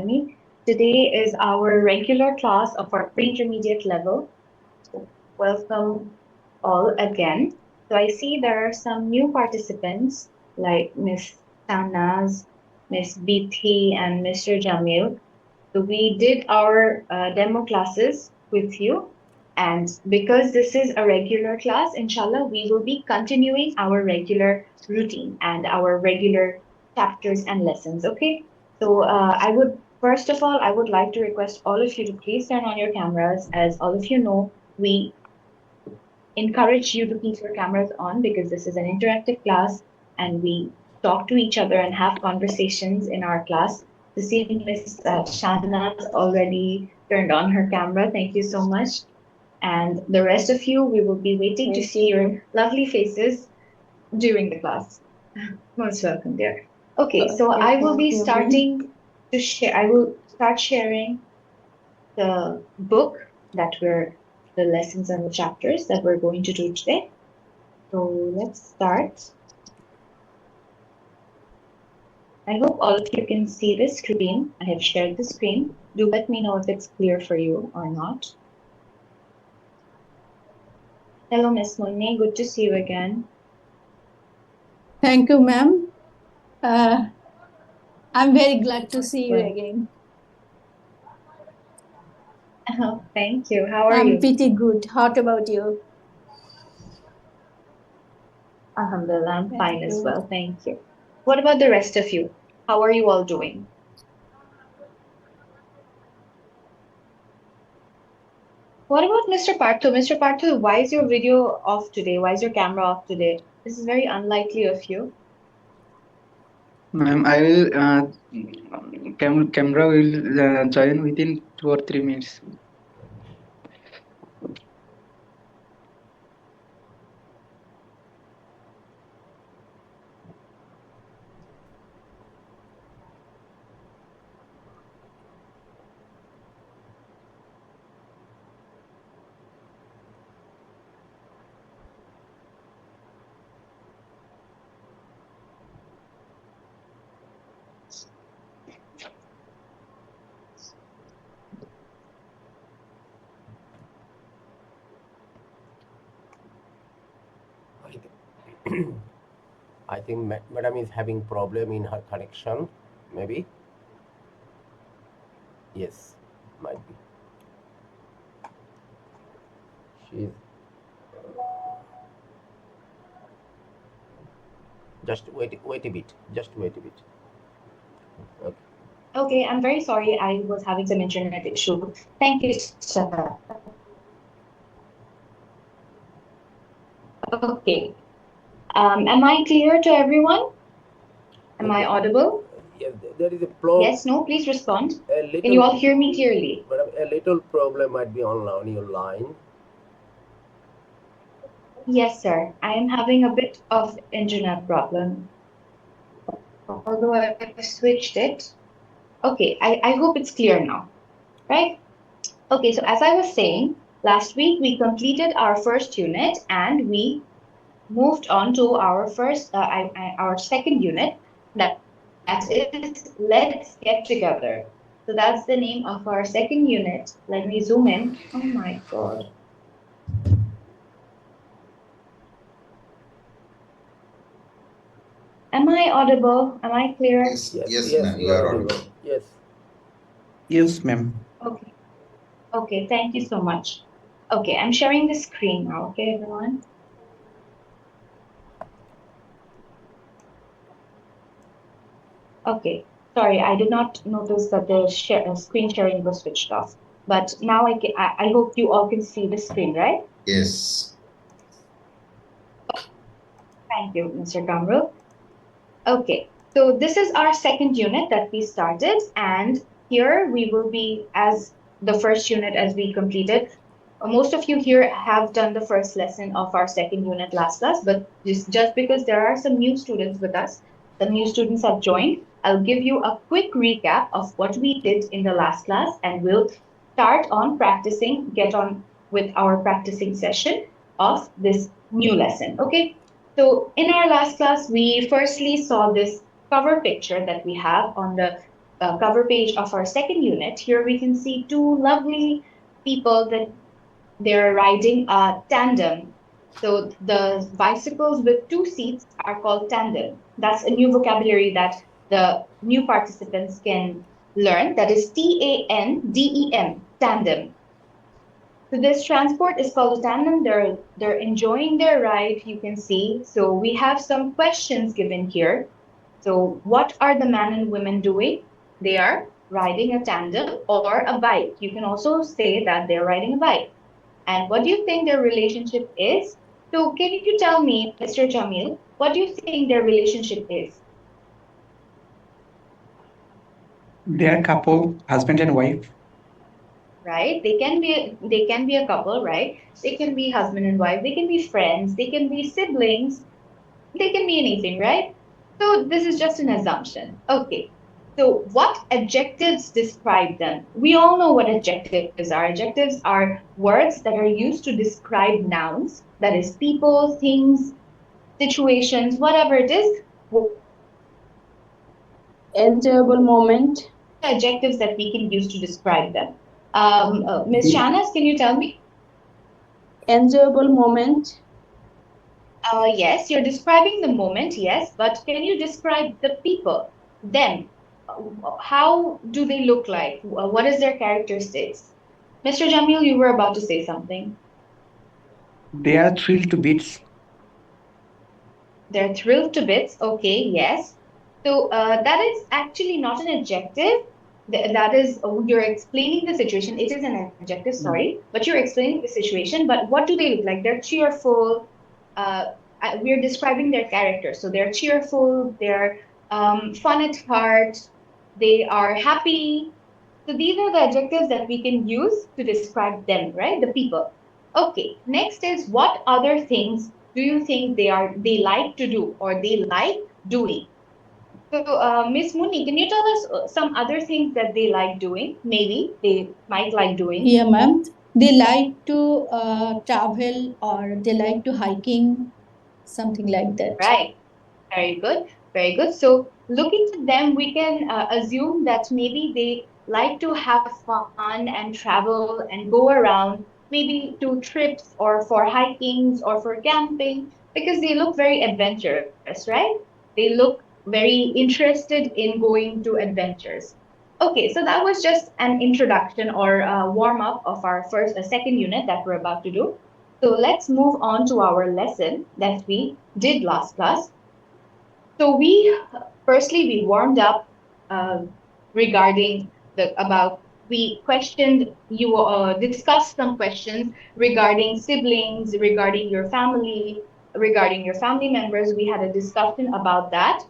Academy. Today is our regular class of our pre-intermediate level. So welcome all again. So I see there are some new participants like Miss Sanaz, Miss BT, and Mr. Jamil. So we did our demo classes with you. And because this is a regular class, inshallah, we will be continuing our regular routine and our regular chapters and lessons. Okay. So first of all, I would like to request all of you to please turn on your cameras. As all of you know, we encourage you to keep your cameras on because this is an interactive class and we talk to each other and have conversations in our class. To see Miss Shana's already turned on her camera. Thank you so much. And the rest of you, we will be waiting to see your lovely faces during the class. Most welcome, dear. Okay, so I will be starting to share, I will start sharing the book that the lessons and the chapters that we're going to do today. So let's start. I hope all of you can see the screen. I have shared the screen. Do let me know if it's clear for you or not. Hello, Miss Munni. Good to see you again. Thank you, ma'am. I'm very glad to see you again. Oh, thank you. How are you? I'm pretty good. How about you? Alhamdulillah, I'm fine as well. Thank you. What about the rest of you? How are you all doing? What about Mr. Partho? Mr. Partho, why is your video off today? Why is your camera off today? This is very unlikely of you. Ma'am, I will camera will join within 2 or 3 minutes. I think Madam is having problem in her connection, maybe. Yes, might be. She's just wait a bit. Just wait a bit. Okay. Okay, I'm very sorry. I was having some internet issue. Thank you, sir. Okay. Am I clear to everyone? Am I audible? Yes, there is a problem. Yes, no, please respond. Can you all hear me clearly? Madam, a little problem might be on your line. Yes, sir. I am having a bit of internet problem. Although I've switched it. Okay, I hope it's clear now, right? Okay, so as I was saying, last week we completed our first unit and we moved on to our our second unit, that is Let's Get Together. So that's the name of our second unit. Let me zoom in. Oh my God. Am I audible? Am I clear? Yes, ma'am, you are audible. Yes. Yes, ma'am. Okay. Okay, thank you so much. Okay, I'm sharing the screen now, okay, everyone? Okay, sorry, I did not notice that the screen sharing was switched off. But now I hope you all can see the screen, right? Yes. Thank you, Mr. Kamru. Okay, so this is our second unit that we started, and here we will be, as the first unit as we completed. Most of you here have done the first lesson of our second unit last class, but just because there are some new students with us, the new students have joined, I'll give you a quick recap of what we did in the last class, and we'll start on practicing, get on with our practicing session of this new lesson, okay? So in our last class, we firstly saw this cover picture that we have on the cover page of our second unit, here we can see two lovely people that they're riding a tandem. So the bicycles with two seats are called tandem. That's a new vocabulary that the new participants can learn. That is TANDEM, tandem. So this transport is called a tandem. They're enjoying their ride, you can see. So we have some questions given here. So what are the man and women doing? They are riding a tandem or a bike. You can also say that they're riding a bike. And what do you think their relationship is? So can you tell me, Mr. Jamil, what do you think their relationship is? They are couple, husband and wife. Right? They can be a couple, right? They can be husband and wife, they can be friends, they can be siblings, they can be anything, right? So this is just an assumption. Okay. So what adjectives describe them? We all know what adjectives are. Adjectives are words that are used to describe nouns, that is people, things, situations, whatever it is. What are the adjectives that we can use to describe them? Enjoyable moment. Ms. The, Shanas, can you tell me? Enjoyable moment. Yes, you're describing the moment, yes, but can you describe the people, them? How do they look like? What is their characteristics? Mr. Jamil, you were about to say something. they are thrilled to bits. They're thrilled to bits. Okay, yes. So that is actually not an adjective. That is, you're explaining the situation. It is an adjective, sorry, but you're explaining the situation. But what do they look like? They're cheerful. Uh, we're describing their character. So they're cheerful. They're fun at heart. They are happy. So these are the adjectives that we can use to describe them, right? The people. Okay, next is what other things do you think they like to do or they like doing? So, Miss Muni, can you tell us some other things that they like doing? Maybe they might like doing. Yeah, ma'am. They like to travel or they like to hiking, something like that. Right. Very good. Very good. So, looking at them, we can assume that maybe they like to have fun and travel and go around, maybe to trips or for hikings or for camping, because they look very adventurous, right? They look very interested in going to adventures. Okay, so that was just an introduction or a warm up of our second unit that we're about to do. So let's move on to our lesson that we did last class. So we warmed up uh, regarding the about we questioned you discussed some questions regarding siblings, regarding your family, regarding your family members. We had a discussion about that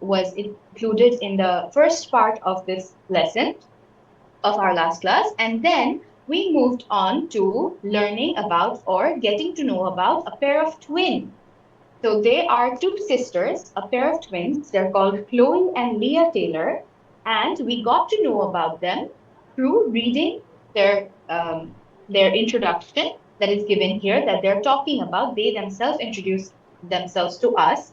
was included in the first part of this lesson of our last class, and then we moved on to learning about or getting to know about a pair of twins. So they are two sisters, a pair of twins. They're called Chloe and Leah Taylor, and we got to know about them through reading their introduction that is given here that they're talking about. They themselves introduced themselves to us.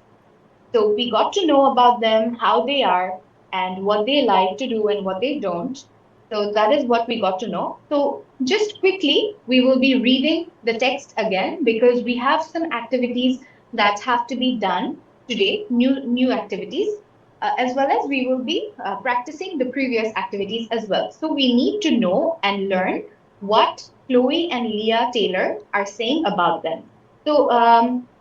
So we got to know about them, how they are, and what they like to do and what they don't. So that is what we got to know. So just quickly, we will be reading the text again because we have some activities that have to be done today, new activities, as well as we will be practicing the previous activities as well. So we need to know and learn what Chloe and Leah Taylor are saying about them. So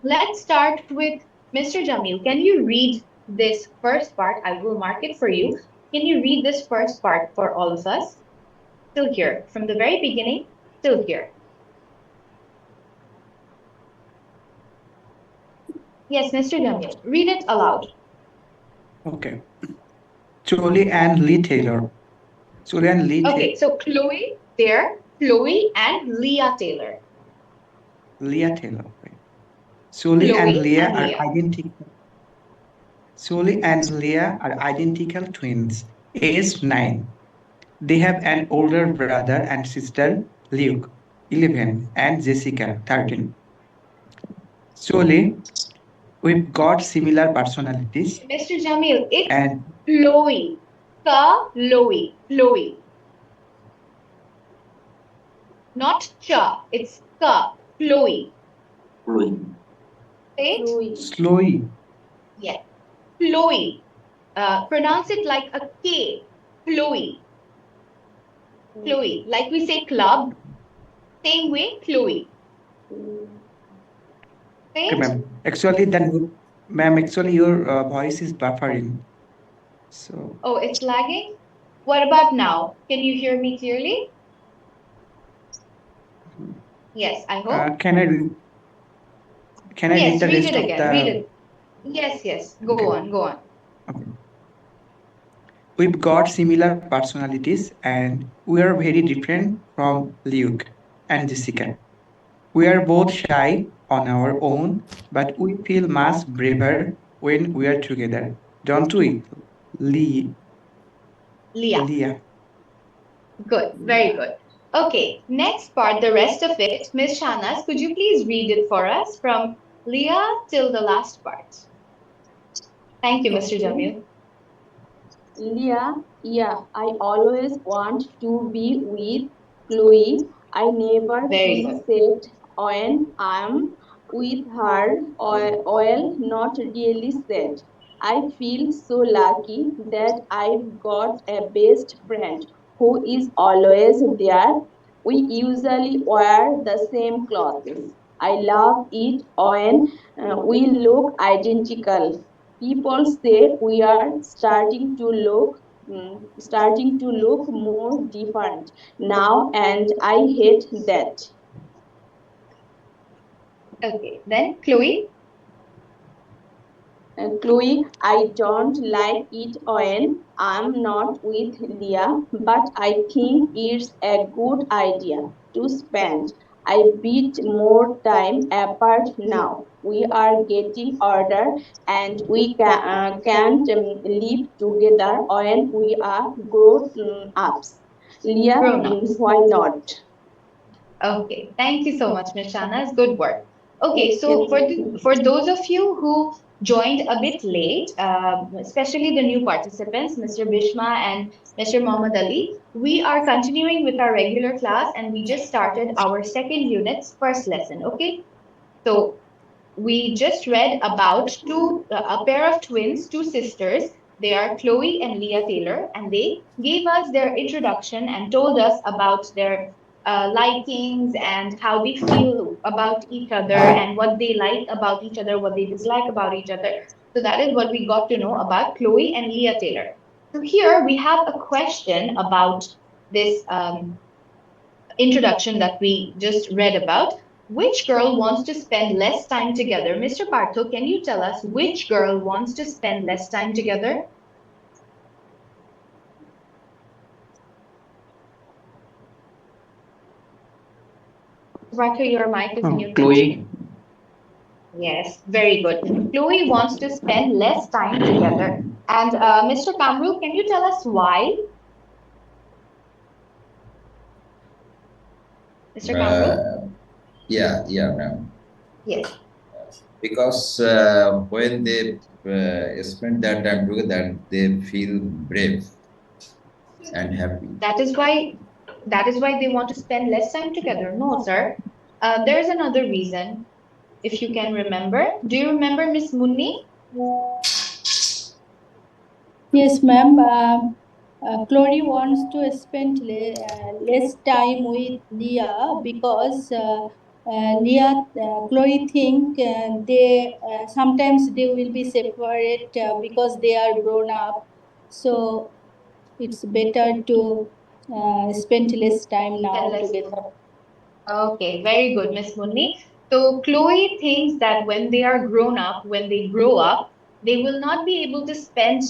let's start with Mr. Jamil, can you read this first part? I will mark it for you. Can you read this first part for all of us? Still here, from the very beginning, still here. Yes, Mr. Jamil, read it aloud. Okay. Jolie and Lee Taylor. Jolie and Lee, Okay, so Chloe there, Chloe and Leah Taylor. Leah Taylor. Right. Jolie and Chloe Leah and are Leah. identical. Jolie and Leah are identical twins, age 9. They have an older brother and sister, Luke, 11, and Jessica, 13. Jolie, we've got similar personalities Mr. Jamil, it's and Chloe. Chloe. Chloe. Not cha. It's Chloe. Say it. Slowly. Yes. Chloe. Pronounce it like a K. Chloe. Chloe. Like we say club. Same way, Chloe. Say Okay, it. ma'am. Actually, then, ma'am, actually, your voice is buffering. So, Oh, it's lagging? What about now? Can you hear me clearly? Yes, I hope. can I read Yes, the read rest it of again. Read the? it. Yes, yes. Go Okay. on, go on. Okay. We've got similar personalities, and we are very different from Luke and Jessica. We are both shy on our own, but we feel much braver when we are together, don't we, Lee? Leah. Leah? Good, very good. Okay, next part, the rest of it. Miss Shanas, could you please read it for us from Leah till the last part? Thank you, Mr. Okay. Jamil. Yeah, I always want to be with Chloe. I never Very feel good. sad when I'm with her, or not really sad. I feel so lucky that I've got a best friend who is always there. We usually wear the same clothes. I love it when we look identical. People say we are starting to look more different now, and I hate that. Okay, then Chloe. Chloe, I don't like it when I'm not with Leah, but I think it's a good idea to spend a bit more time apart now. We are getting older and we can't live together when we are grown ups. Leah, Grown ups. why not? Okay, thank you so much, Ms. Shanas. Good work. Okay, so Yes. for those of you who joined a bit late, especially the new participants, Mr. Bishma and Mr. Mohammad Ali, we are continuing with our regular class and we just started our second unit's first lesson. Okay, so we just read about a pair of twins, two sisters. They are Chloe and Leah Taylor, and they gave us their introduction and told us about their likings and how they feel about each other and what they like about each other, what they dislike about each other. So that is what we got to know about Chloe and Leah Taylor. So here we have a question about this introduction that we just read about. Which girl wants to spend less time together? Mr. Partho, can you tell us which girl wants to spend less time together? Mr. Partho, your mic is muted. Chloe. Yes, very good. Chloe wants to spend less time together. And Mr. Kamru, can you tell us why? Mr. Kamru? Uh, yeah, ma'am. Yes. Because when they spend that time together, they feel brave and happy. That is why they want to spend less time together. No, sir. There's another reason, if you can remember. Do you remember Miss Munni? Yes, ma'am. Chloe wants to spend less time with Leah because Chloe think they sometimes they will be separate because they are grown up. So it's better to spend less time Spend now less. together. Okay, very good, Miss Munni. So Chloe thinks that when they are grown up, when they grow up, they will not be able to spend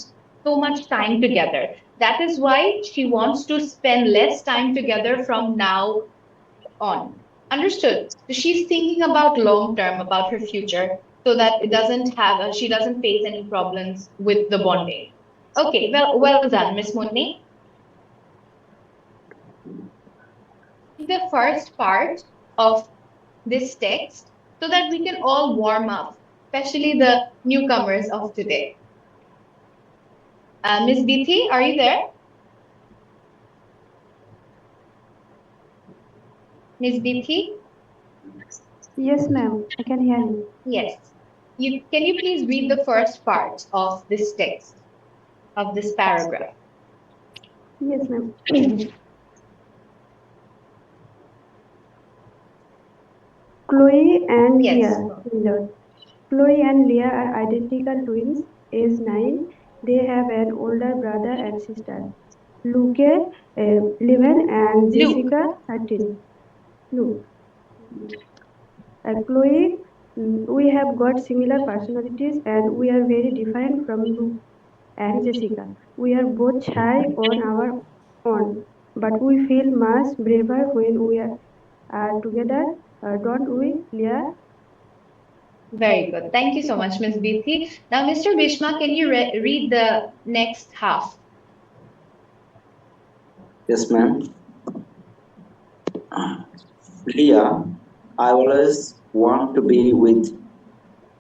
so much time together. That is why she wants to spend less time together from now on. Understood? So she's thinking about long term, about her future, so that it doesn't have she doesn't face any problems with the bonding. Okay, well done, Miss Munni. The first part of this text so that we can all warm up, especially the newcomers of today. Miss Bithi, are you there? Miss Bithi? Yes, ma'am. I can hear you. Yes. Can you please read the first part of this text, of this paragraph? Yes, ma'am. Chloe and Yes. Leah. Chloe and Leah are identical twins, age 9. They have an older brother and sister. Luke, 11, and Luke. Jessica, 13. Luke. Chloe, we have got similar personalities and we are very different from Luke and Jessica. We are both shy on our own, but we feel much braver when we are together, don't we, Leah? Very good. Thank you so much, Miss Bithi. Now, Mr. Bhishma, can you read the next half? Yes, ma'am. Leah, I always want to be with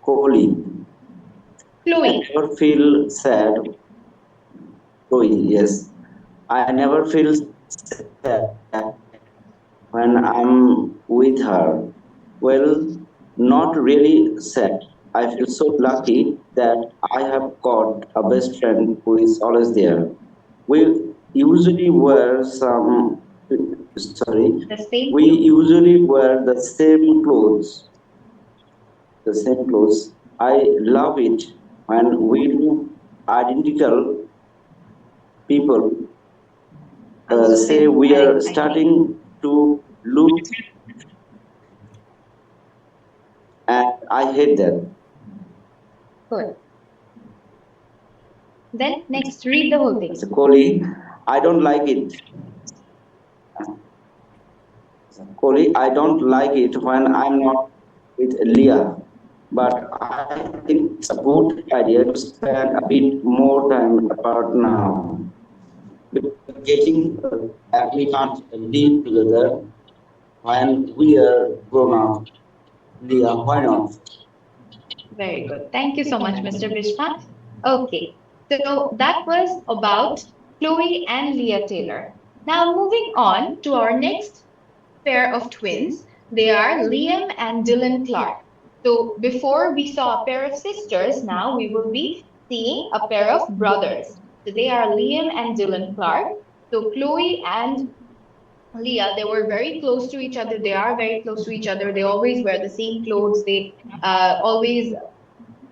Kohli. I Chloe. never feel sad. Chloe, yes. I never feel sad when I'm with her. Well, not really sad. I feel so lucky that I have got a best friend who is always there. We usually wear some, sorry, The same we clue. usually wear the same clothes. I love it when we look identical. People say Spin, we are I think. starting to look, and I hate that. Good. Then next, read the whole thing. So, Kohli, I don't like it. Kohli, I don't like it when I'm not with Leah, but I think it's a good idea to spend a bit more time apart now. Because getting that we can't live together when we are grown up. Leah, why not? Very good. Thank you so much, Mr. Bhishma. Okay. So that was about Chloe and Leah Taylor. Now, moving on to our next pair of twins. They are Liam and Dylan Clark. So before we saw a pair of sisters, now we will be seeing a pair of brothers. So they are Liam and Dylan Clark. So Chloe and Leah, they were very close to each other. They are very close to each other. They always wear the same clothes. They always,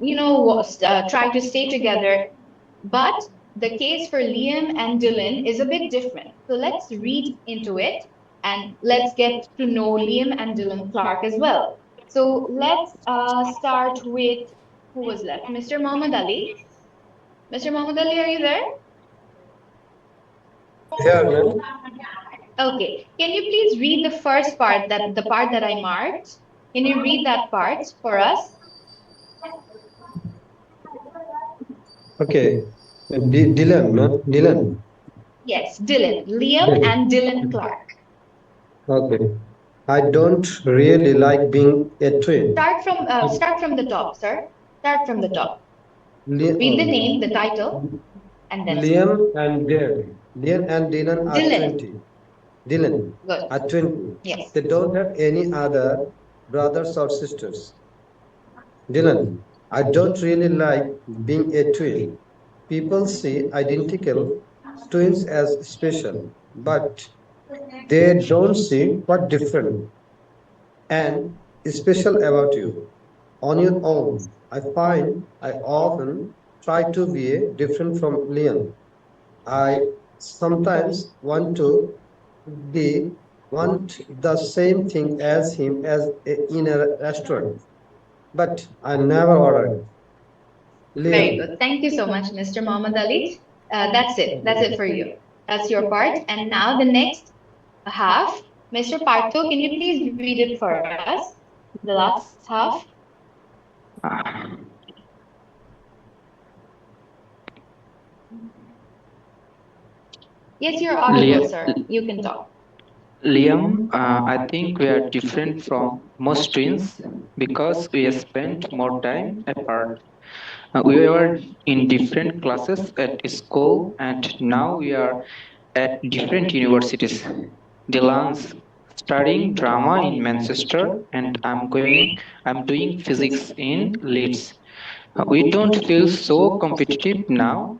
try to stay together. But the case for Liam and Dylan is a bit different. So let's read into it and let's get to know Liam and Dylan Clark as well. So let's start with who was left? Mr. Muhammad Ali. Mr. Muhammad Ali, are you there? Here, ma'am. Okay. Can you please read the first part, that the part that I marked? Can you read that part for us? Okay. Dylan, ma'am. Dylan. Yes, Dylan. Liam Dylan. and Dylan Clark. Okay. I don't really like being a twin. Start from the top, sir. Start from the top. Read the Okay. name, the title, and then start. Liam and Dylan. Liam and Dylan are Dylan. 20. Dylan Good. are 20. Yes. They don't have any other brothers or sisters. Dylan, I don't really like being a twin. People see identical twins as special, but they don't see what different and special about you. On your own, I find I often try to be different from Leon. I sometimes be want the same thing as him in a restaurant, but I never order it. Very Leon. good. Thank you so much, Mr. Muhammad Ali. That's it. That's it for you. That's your part. And now the next half, Mr. Partho, can you please read it for us? The last half. Yes, you're audible, sir. You can talk. Liam, I think we are different from most twins because we spend more time apart. We were in different classes at school, and now we are at different universities. Dylan's studying drama in Manchester, and I'm doing physics in Leeds. We don't feel so competitive now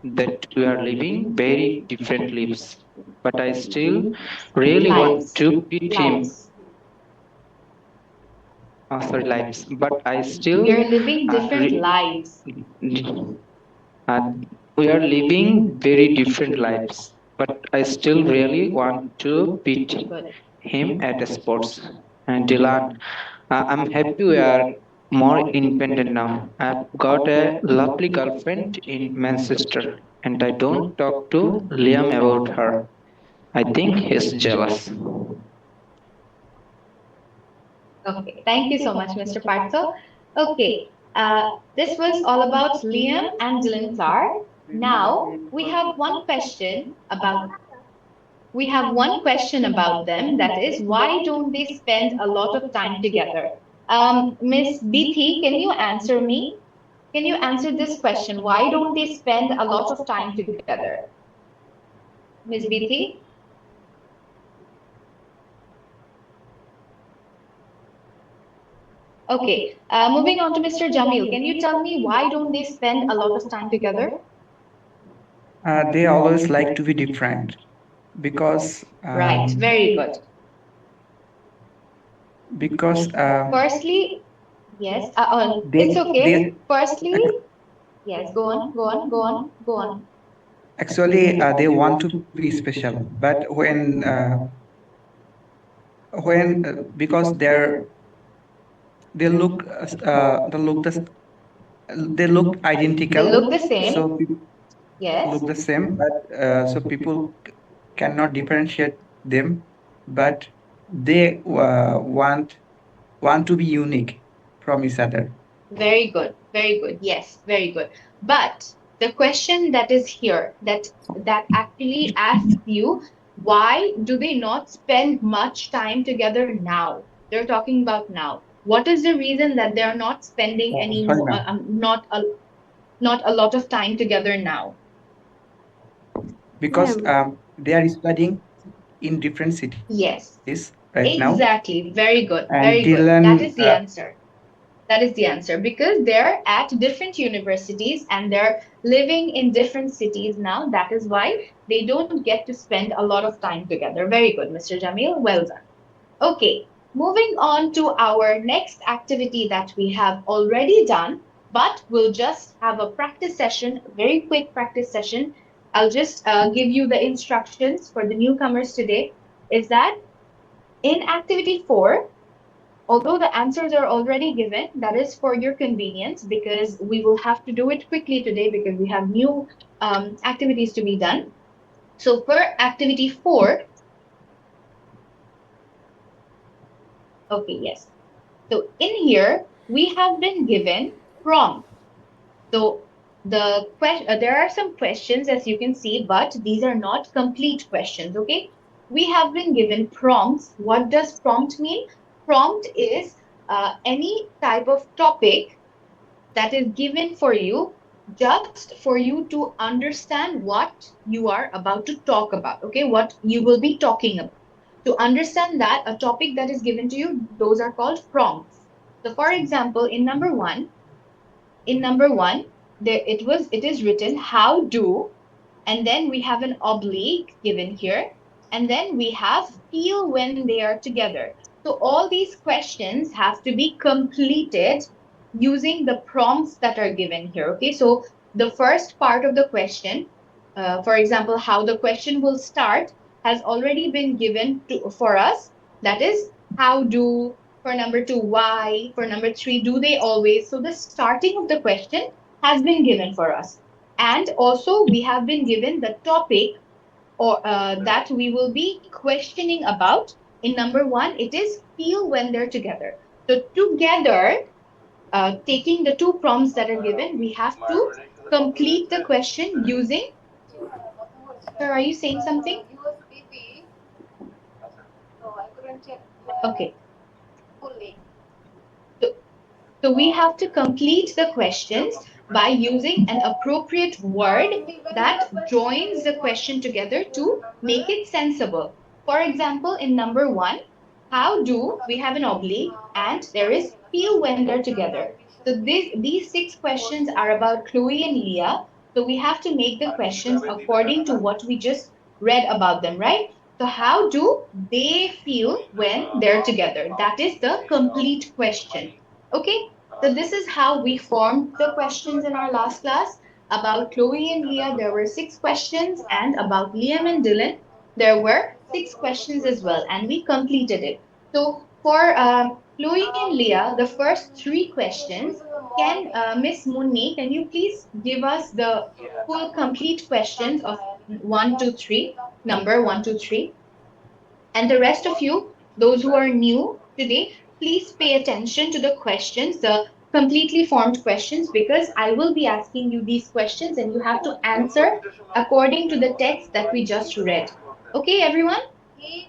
that we are living very different lives. But I still really want Lives. to beat him. Lives. Sorry, lives. But I We still are living uh, different re- lives. uh, we are living very different lives. But I still really want to beat Good. him at sports. And Dylan, I'm happy we are more independent now. I've got a lovely girlfriend in Manchester, and I don't talk to Liam about her. I think he's jealous. Okay, thank you so much, Mr. Partho. Okay, this was all about Liam and Dylan Clark. Now we have one question about them. That is, why don't they spend a lot of time together? Miss Bithi, can you answer me? Can you answer this question? Why don't they spend a lot of time together? Miss Bithi? Okay, moving on to Mr. Jamil. Can you tell me why don't they spend a lot of time together? They always like to be different because Right, very good. because Firstly, yes, it's they okay. they Firstly, ac- yes, go on, go on, go on, go on. actually they want to be special, but when because they look they look They identical, look the same, so people yes. look the same, but so people cannot differentiate them, but they want to be unique from each other. Very good, very good. Yes, very good. But the question that is here, that actually asks you, why do they not spend much time together now? They're talking about now. What is the reason that they're not spending any Sorry, more, ma'am. not a lot of time together now? Because they are studying in different cities Yes, right now, exactly. Very and good, very good. Dylan That is the answer. That is the answer because they're at different universities and they're living in different cities now. That is why they don't get to spend a lot of time together. Very good, Mr. Jamil. Well done. Okay, moving on to our next activity that we have already done, but we'll just have a practice session, a very quick practice session. I'll just give you the instructions for the newcomers today. Is that in activity 4, although the answers are already given, that is for your convenience because we will have to do it quickly today because we have new activities to be done. So for activity 4, okay, yes. So in here, we have been given prompts. So there are some questions as you can see, but these are not complete questions, okay? We have been given prompts. What does prompt mean? Prompt is any type of topic that is given for you just for you to understand what you are about to talk about, okay? What you will be talking about. To understand that, a topic that is given to you, those are called prompts. So, for example, in number one, it is written how do, and then we have an oblique given here, and then we have feel when they are together. So all these questions have to be completed using the prompts that are given here. Okay, so the first part of the question, for example, how the question will start, has already been given for us. That is how do. For number 2, why. For number 3, do they always. So the starting of the question has been given for us, and also we have been given the topic or that we will be questioning about. In number 1, it is feel when they're together. So together, taking the two prompts that are given, we have to complete the question using. Sir, are you saying something? Okay. So, so we have to complete the questions by using an appropriate word that joins the question together to make it sensible. For example, in number one, how do we have an oblique and there is feel when they're together. So these six questions are about Chloe and Leah. So we have to make the questions according to what we just read about them, right? So how do they feel when they're together? That is the complete question. Okay, so this is how we formed the questions in our last class. About Chloe and Leah, there were six questions, and about Liam and Dylan, there were six questions as well, and we completed it. So for Chloe and Leah, the first three questions, can Miss Munni, can you please give us the full complete questions of one, two, three, number one, two, three? And the rest of you, those who are new today, please pay attention to the questions, the completely formed questions, because I will be asking you these questions and you have to answer according to the text that we just read. Okay, everyone?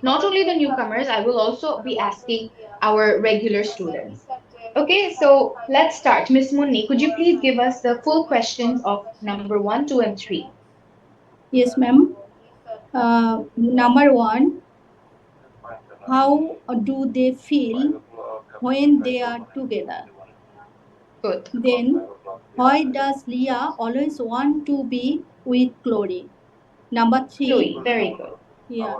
Not only the newcomers, I will also be asking our regular students. Okay, so let's start. Miss Munni, could you please give us the full questions of number one, two, and three? Yes, ma'am. Number one, how do they feel when they are together? Good. Then, why does Leah always want to be with Chloe? Number three, Chloe, very good. yeah,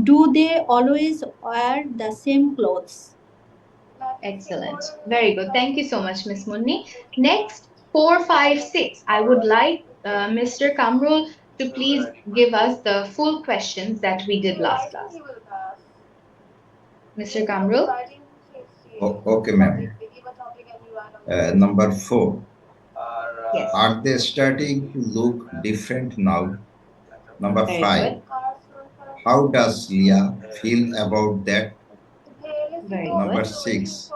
do they always wear the same clothes? Excellent. Very good. Thank you so much, Miss Munni. Next, four, five, six. I would like Mr. Kamrul to please give us the full questions that we did last class. Mr. Kamrul? Okay, ma'am. Number four. Yes. Are they starting to look different now? Number Very five. good. How does Leah feel about that? Very Number good. six.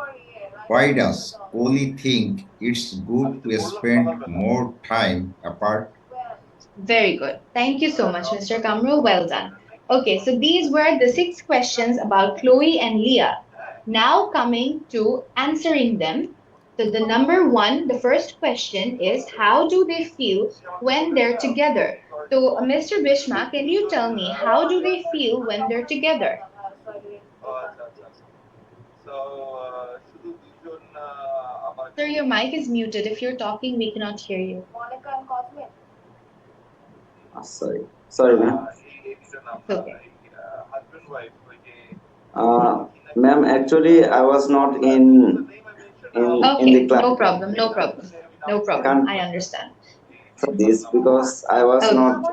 Why does Oli think it's good to spend more time apart? Very good. Thank you so much, Mr. Kamrul. Well done. Okay, so these were the six questions about Chloe and Leah. Now coming to answering them. So the number one, the first question is how do they feel when they're together? So Mr. Bishma, can you tell me how do they feel when they're together? Sir, your mic is muted. If you're talking, we cannot hear you. Sorry, ma'am. It's okay. Uh, Ma'am, actually, I was not in the Okay, class. no problem, no problem, no I problem. can't I understand. answer this because I was Oh, not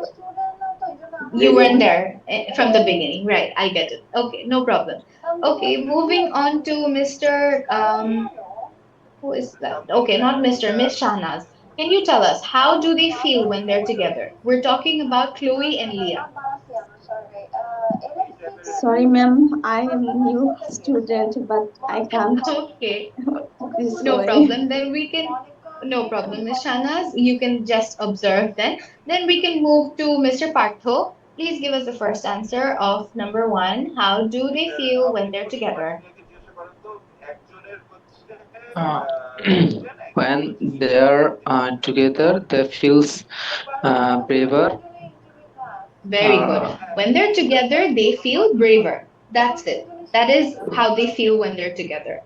you really. weren't there from the beginning, right? I get it. Okay, no problem. Okay, moving on to Mr. Who is that? Okay, not Mr. Miss Shahnaz. Can you tell us how do they feel when they're together? We're talking about Chloe and Leah. Sorry, ma'am, I am new student, but I can't Okay, this no way. problem. Then we can, no problem, Miss Shahnaz. You can just observe then. Then we can move to Mr. Partho. Please give us the first answer of number one. How do they feel when they're together? Uh, when they're together, they feels braver. Very good. Uh, When they're together, they feel braver. That's it. That is how they feel when they're together.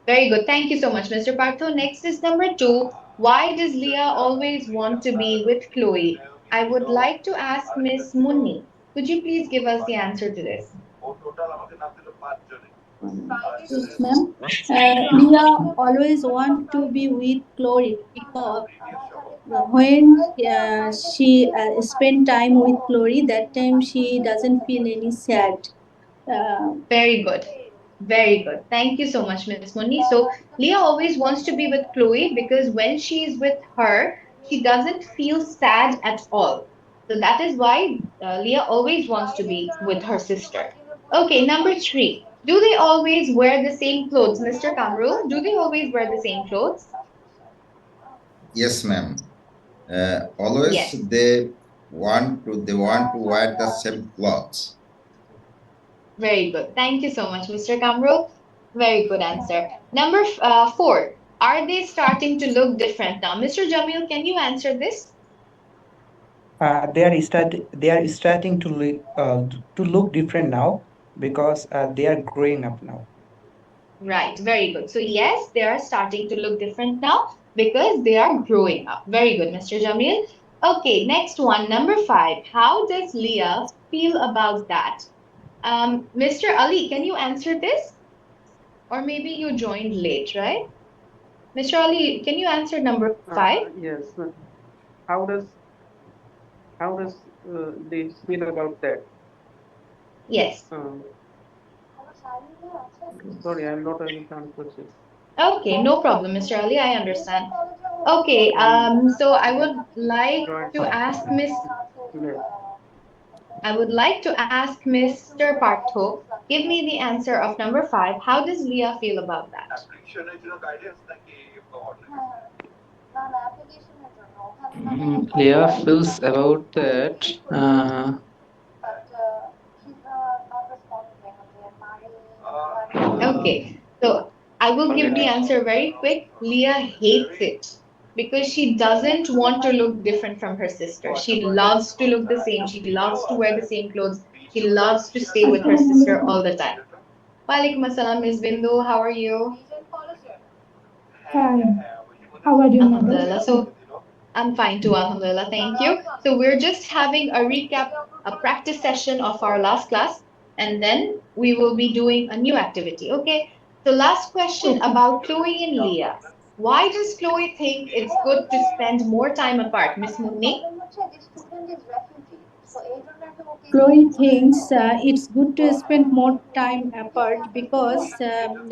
Very good. Thank you so much, Mr. Partho. Next is number two. Why does Leah always want to be with Chloe? I would like to ask Miss Munni. Could you please give us the answer to this? Yes, ma'am. Leah always want to be with Chloe because when she spend time with Chloe, that time she doesn't feel any sad. Uh, Very good. Very good. Thank you so much, Miss Munni. So, Leah always wants to be with Chloe because when she is with her, she doesn't feel sad at all. So, that is why Leah always wants to be with her sister. Okay, number three. Do they always wear the same clothes, Mr. Kamrul? Do they always wear the same clothes? Yes, ma'am. Always Yes. they want to wear the same clothes. Very good. Thank you so much, Mr. Kamrul. Very good answer. Number four. Are they starting to look different now? Mr. Jamil, can you answer this? They are starting to look different now because they are growing up now. Right, very good. So yes, they are starting to look different now because they are growing up. Very good, Mr. Jamil. Okay, next one, number five. How does Leah feel about that? Mr. Ali, can you answer this? Or maybe you joined late, right? Mr. Ali, can you answer number five? Yes. How does they feel about that? Yes. Uh, Sorry, I'm not able to answer this. Okay, no problem, Mr. Ali. I understand. Okay, so Join late. I would like to ask Mr. Partho, give me the answer of number five. How does Leah feel about that? Leah feels about that. Okay, so I will give the answer very quick. Leah hates it because she doesn't want to look different from her sister. She loves to look the same. She loves to wear the same clothes. She loves to stay with her sister all the time. Walaikum assalam, Miss Bindu. How are you? Fine. How are you, mother? Alhamdulillah. So I'm fine too, Alhamdulillah. Thank you. So we're just having a recap, a practice session of our last class, and then we will be doing a new activity. Okay. So last question Okay. about Chloe and Leah. Why does Chloe think it's good to spend more time apart, Miss Mugni? Chloe thinks it's good to spend more time apart because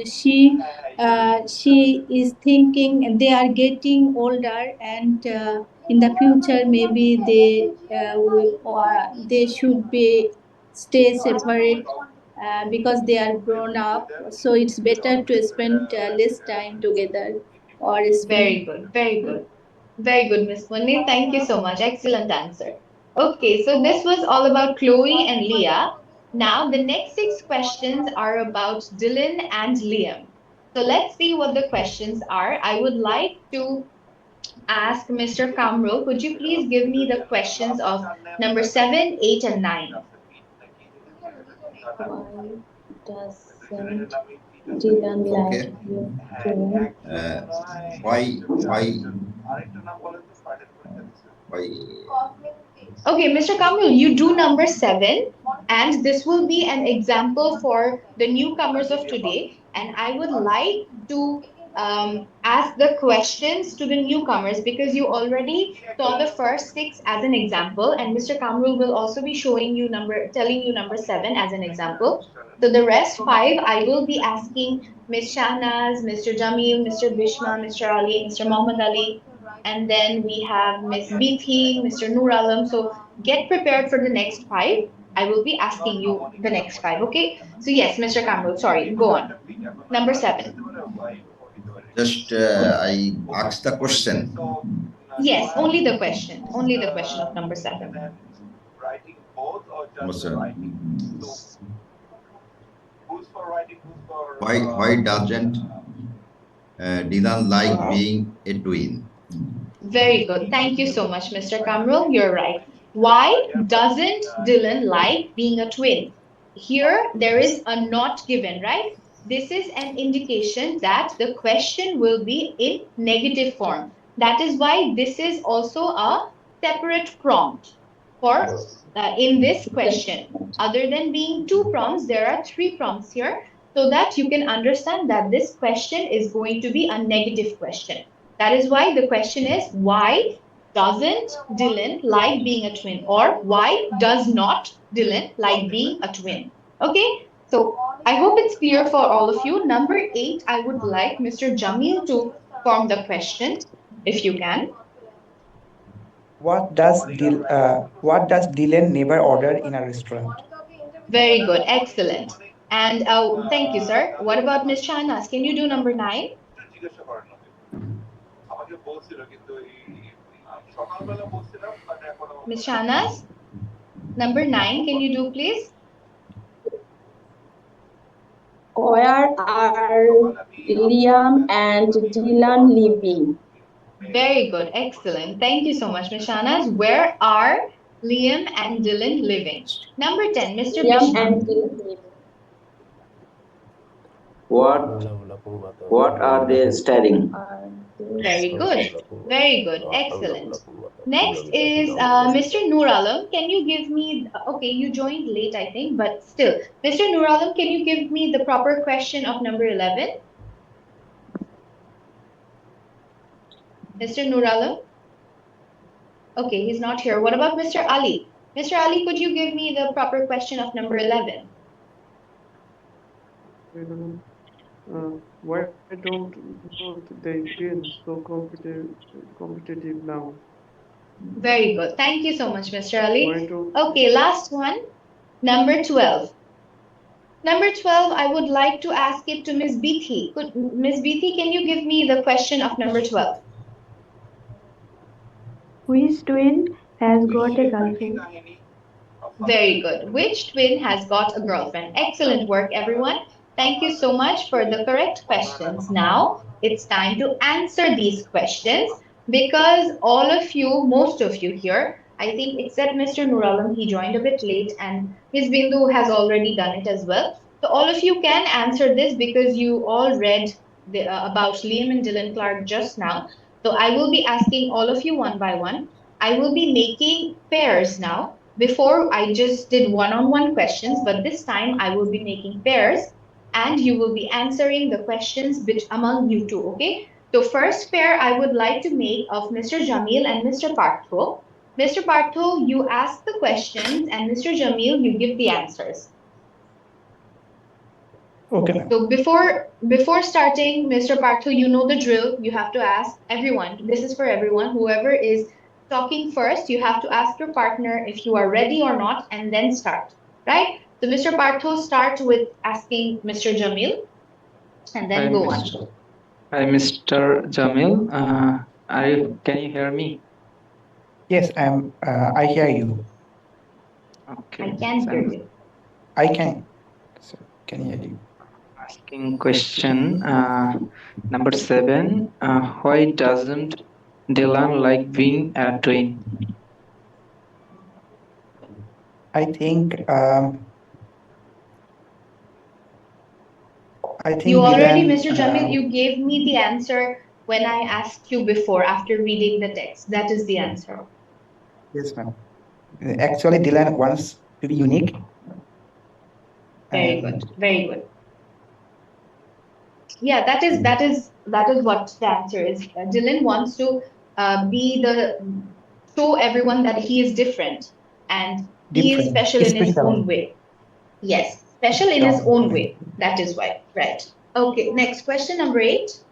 she is thinking they are getting older and in the future maybe they should be stay separate because they are grown up. So it's better to spend less time together or spend. Very good, very good. Very good, Miss Munni. Thank you so much. Excellent answer. Okay, so this was all about Chloe and Leah. Now, the next six questions are about Dylan and Liam. So let's see what the questions are. I would like to ask Mr. Kamrul, could you please give me the questions of number seven, eight, and nine? Why doesn't Dylan like Okay. being twin? Uh, why why Okay, Mr. Kamrul, you do number seven, and this will be an example for the newcomers of today. And I would like to ask the questions to the newcomers because you already saw the first six as an example, and Mr. Kamrul will also be showing you telling you number seven as an example. So the rest five, I will be asking Ms. Shahnaz, Mr. Jamil, Mr. Bishma, Mr. Ali, Mr. Mohammed Ali, and then we have Miss Bithi, Mr. Noor Alam. So get prepared for the next five. I will be asking you the next five. Okay. So yes, Mr. Kamrul, sorry, go on. Number seven. just I asked the question? Yes, only the question. Only the question of number seven. Number seven. Why doesn't Dylan like being a twin? Very good. Thank you so much, Mr. Kamrul. You're right. Why doesn't Dylan like being a twin? Here, there is a not given, right? This is an indication that the question will be in negative form. That is why this is also a separate prompt for in this question. Other than being two prompts, there are three prompts here so that you can understand that this question is going to be a negative question. That is why the question is why doesn't Dylan like being a twin or why does not Dylan like being a twin? Okay, so I hope it's clear for all of you. Number eight, I would like Mr. Jamil to form the question if you can. What does Dylan never order in a restaurant? Very good, excellent. And thank you, sir. What about Miss Shanas? Can you do number nine? Miss Shanas, number nine, can you do please? where are Liam and Dylan living? Very good. Excellent. Thank you so much, Miss Shahnaz. Where are Liam and Dylan living? Number 10, Mr. Liam Bishnu. and Dylan living. What what are they studying? Are they Very good. Very good. Excellent. Next is Mr. Noor Alam. Can you give me, okay, you joined late, I think, but still. Mr. Noor Alam, can you give me the proper question of number 11? Mr. Noor Alam? Okay, he's not here. What about Mr. Ali? Mr. Ali, could you give me the proper question of number 11? Why don't both they feel so competitive now? Very good. Thank you so much, Mr. Why Ali. don't Okay, last one. Number 12. Number 12, I would like to ask it to Miss Beatty. Miss Beatty, can you give me the question of number 12? Which twin has got a girlfriend? Very good. Which twin has got a girlfriend? Excellent work, everyone. Thank you so much for the correct questions. Now it's time to answer these questions because all of you, most of you here, I think except Mr. Nuralam, he joined a bit late and Miss Bindu has already done it as well. So all of you can answer this because you all read about Liam and Dylan Clark just now. So I will be asking all of you one by one. I will be making pairs now. Before I just did one-on-one questions, but this time I will be making pairs and you will be answering the questions among you two, okay? So first pair I would like to make of Mr. Jamil and Mr. Partho. Mr. Partho, you ask the questions and Mr. Jamil, you give the answers. Okay, ma'am. So before starting, Mr. Partho, you know the drill. You have to ask everyone. This is for everyone. Whoever is talking first, you have to ask your partner if you are ready or not, and then start. Right? So Mr. Partho, start with asking Mr. Jamil, and then Hi, go on. Mr. Jamil. Can you hear me? Yes, I hear you. I Okay, can so hear I'm you. I can. So, can hear you. asking question. Number 7. Why doesn't Dylan like being a twin? I think I You think already, Dylan. Mr. Jamil, you gave me the answer when I asked you before after reading the text. That is the answer. Yes, ma'am. Actually, Dylan wants to be unique, Very good. and Very good. Yeah, that is what the answer is. Dylan wants to be the show everyone that he is different and he is different, special in his own special. way. Yes, special in his own way. That is why. Right. Okay, next question number 8.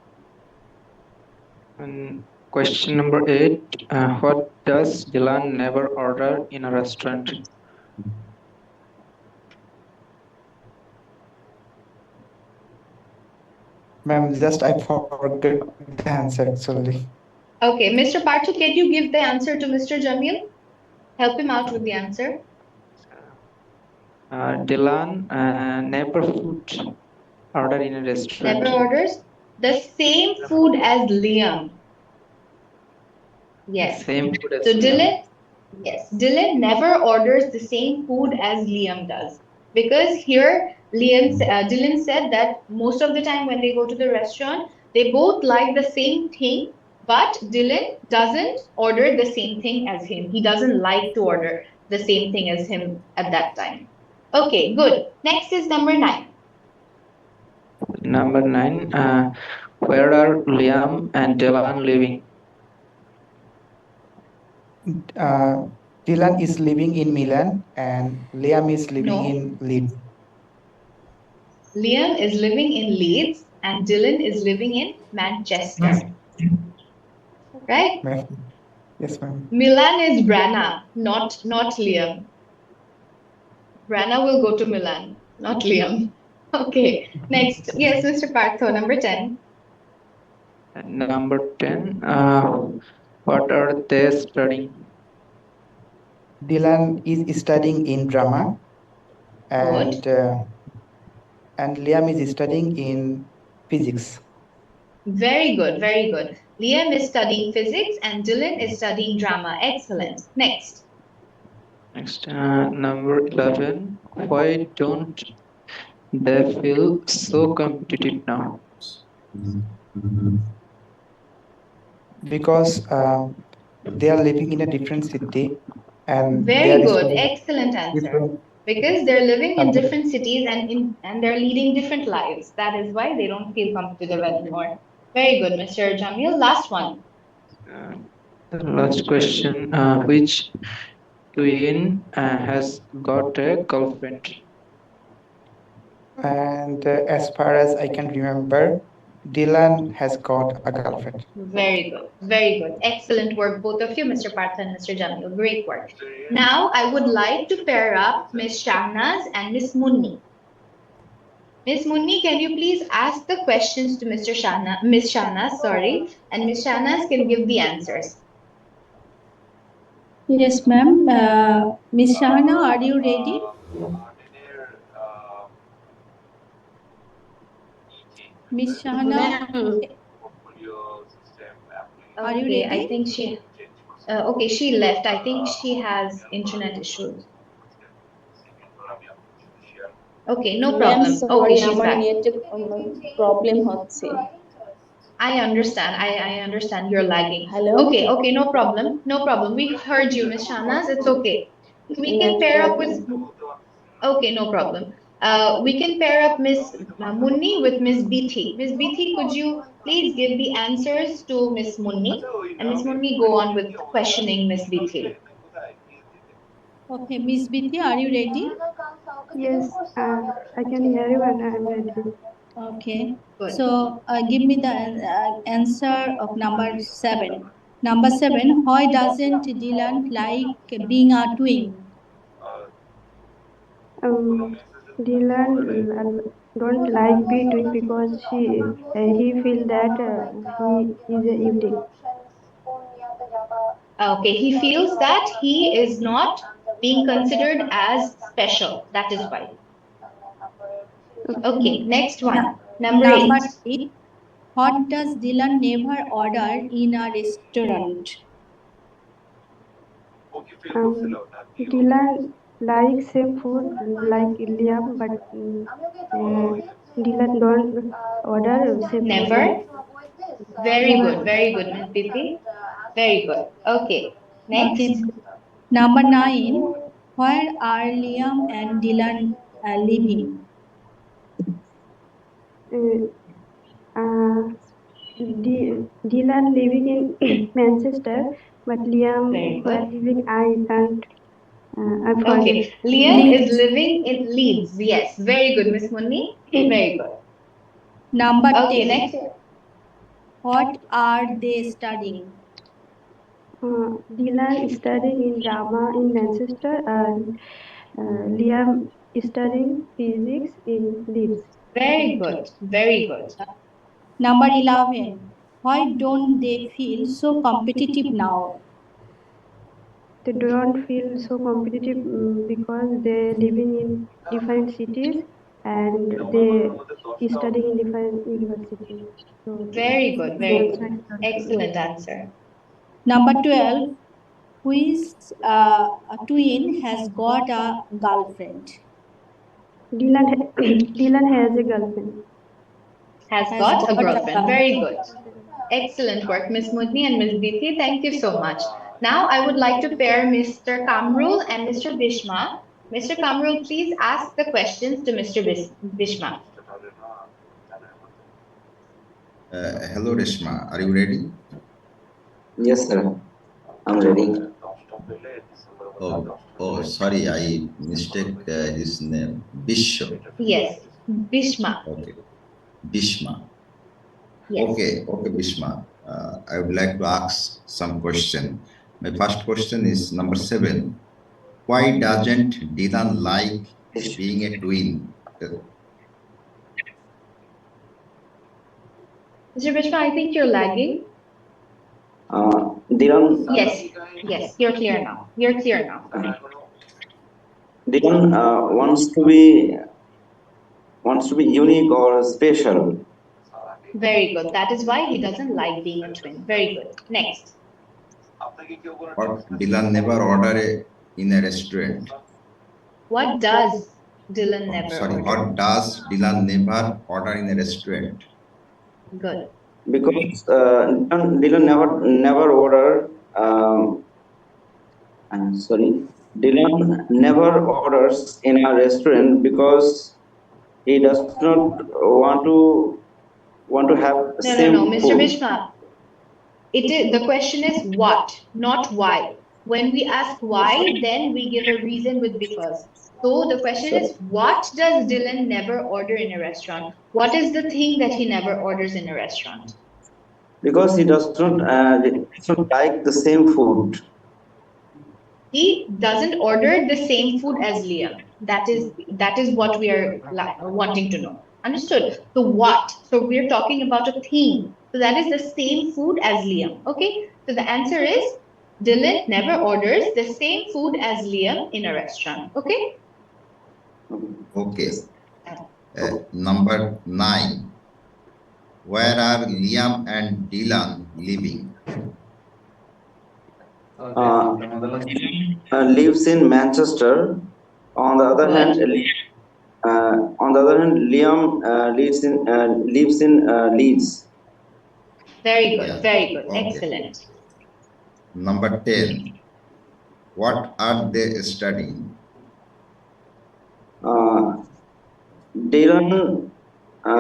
And question number 8. What does Dylan never order in a restaurant? Ma'am, just I forgot the answer actually. Okay, Mr. Parthu, can you give the answer to Mr. Jamil? Help him out with the answer. Dylan never food order in a Never restaurant. orders the same food as Liam. Yes. Same food So as Liam. Dylan, yes, Dylan never orders the same food as Liam does because here Dylan said that most of the time when they go to the restaurant, they both like the same thing, but Dylan doesn't order the same thing as him. He doesn't like to order the same thing as him at that time. Okay, good. Next is number 9. Number 9. Where are Liam and Dylan living? Uh, Dylan is living in Milan, and Liam is living No, in Leeds. Liam is living in Leeds and Dylan is living in Manchester. Right? Ma'am. Yes, ma'am. Milan is Branna, not Liam. Branna will go to Milan, not Liam. Okay, next. Yes, Mr. Partho, number 10. And number 10. What are they studying? Dylan is studying in drama, Good. and and Liam is studying in physics. Very good, very good. Liam is studying physics and Dylan is studying drama. Excellent. Next. Next, number 11. Why don't they feel so competitive now? Because they are living in a different city and they Very are good. studying Excellent answer. different Because they're living in subjects. different cities and they're leading different lives. That is why they don't feel competitive anymore. Very good, Mr. Jamil. Last one. Uh, the last question, which twin has got a girlfriend? And as far as I can remember, Dylan has got a girlfriend. Very good. Very good. Excellent work, both of you, Mr. Partha and Mr. Jamil. Great work. Now, I would like to pair up Miss Shahnaz and Miss Munni. Miss Munni, can you please ask the questions to Miss Shahnaz, sorry, and Miss Shahnaz can give the answers. Yes, ma'am. Miss Shahana, are you ready? Miss Shahana, Ma'am, are you Okay, I ready? think okay, she left. I think she has internet issues. Okay, no ma'am, problem. sorry, Okay, she's আমার back. নেটে problem হচ্ছে। I understand. I understand you're lagging. Hello, Okay, okay, no problem. No problem. We heard you, Miss Shahnaz. It's okay. We net can pair up problem. with, okay, no problem. We can pair up Miss Munni with Miss BT. Miss BT, could you please give the answers to Miss Munni? And Miss Munni go on with questioning Miss BT. Okay, Miss Biti, are you ready? Yes, I can hear you and I am ready. Okay. Good. So, give me the answer of number 7. Number 7, why doesn't Dylan like being a twin? Dylan don't like between because he feel that he is a unique. Okay, he feels that he is not being considered as special. That is why. Okay, next one. Number Number 8. 8, what does Dylan never order in a restaurant? Dylan likes same food like Liam, but uh, Dylan don't order same food like Never. Very never. good, very good, Miss Biti. Very good. Okay, Okay. next. Number 9, where are Liam and Dylan living? Uh, uh, Dylan living in Manchester, but Very Liam where good. living I can't. I forget. Okay, Liam is Leeds. living in Leeds. Yes, very good, Miss Munni. Very good. Number Okay, 10, next. what are they studying? Dylan is studying in drama in Manchester, and Liam is studying physics in Leeds. Very good, very good. Number 11, why don't they feel so competitive now? They don't feel so competitive because they living in different cities and they studying in different universities. So Very good, very that's good. why they don't feel. Excellent answer. Number 12, which a twin has got a girlfriend? Dylan has a girlfriend. Has Has got a got a girlfriend. girlfriend. Very good. Excellent work, Miss Mutni and Miss Biti. Thank you so much. Now I would like to pair Mr. Kamrul and Mr. Bishma. Mr. Kamrul, please ask the questions to Mr. Bishma. Hello, Reshma. Are you ready? Yes, sir. I'm ready. Oh, sorry, I mistake his name. Bishop. Yes, Bishma. Okay, Bishma. Yes. Okay, Bishma. I would like to ask some question. My first question is number 7. Why doesn't Dylan like being a twin? Mr. Bishma, I think you're lagging. Dylan, Yes, yes, you're clear now. You're clear now. Dylan wants to be wants to be unique or special. Very good. That is why he doesn't like being a twin. Very good. Next. What Dylan never order in a restaurant. What does Dylan Oh, never sorry, order? what does Dylan never order in a restaurant? Good. Because Dylan never order. Sorry, Dylan never orders in a restaurant because he does not want to have No, no, no, same Mr. food. Bishma. It is the question is what, not why. When we ask why, then we give a reason with because. So the question is, what does Dylan never order in a restaurant? What is the thing that he never orders in a restaurant? Because he does not like the same food. He doesn't order the same food as Liam. That is what we are wanting to know. Understood? So what? So we're talking about a thing. So that is the same food as Liam. Okay? So the answer is Dylan never orders the same food as Liam in a restaurant. Okay? Okay. Uh, Number 9. Where are Liam and Dylan living? Uh, Lives in Manchester. On the other Good. hand, Liam lives in Leeds. Very good. Yeah. Very good. Okay. Excellent. Number 10. What are they studying? Uh, Dylan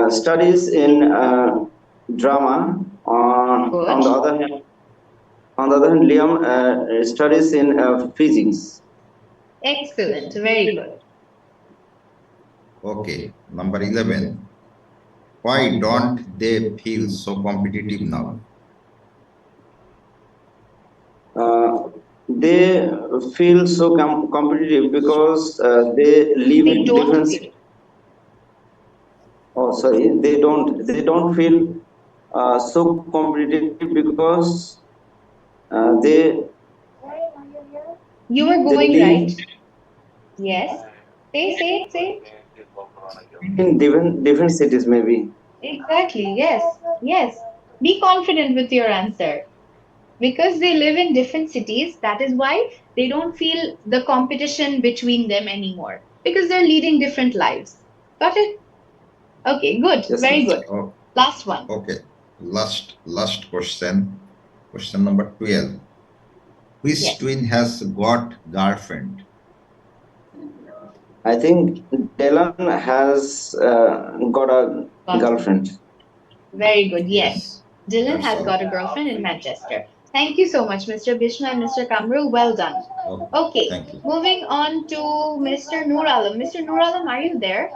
studies in drama. Good. On the other hand, Liam studies in physics. Excellent. Very good. Okay. Number 11. Why don't they feel so competitive now? Uh, they feel so competitive because they live They in don't different. feel. Oh, sorry, they don't feel so competitive because they You were going live right. Yes. Say it, say it. in different cities maybe. Exactly. Yes. Yes. Be confident with your answer. Because they live in different cities, that is why they don't feel the competition between them anymore. Because they're leading different lives. Got it? Okay, good. Yes, Very yes. good. Oh, Last one. okay. Last question. Question number 12. Which Yes. twin has got girlfriend? I think Dylan has got a Got it. girlfriend. Very good. Yes. Yes. Dylan That's has all. got a girlfriend in Manchester. Thank you so much, Mr. Bishma and Mr. Kamrul. Well done. Okay. Okay, Thank you. moving on to Mr. Noor Alam. Mr. Noor Alam, are you there?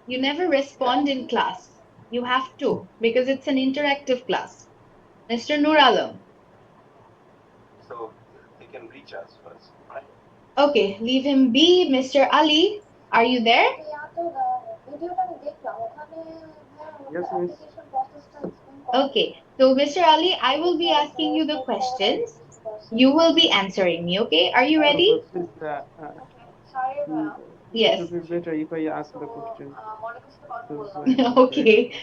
You never respond in class. You have to because it's an interactive class. Mr. Noor Alam. Okay, leave him be. Mr. Ali, are you there? Yes, miss. Okay, so Mr. Ali, I will be asking you the questions. You will be answering me, okay? Are you ready? But please, mm, it will Yes. be better if I ask the question because I have the Okay. answer.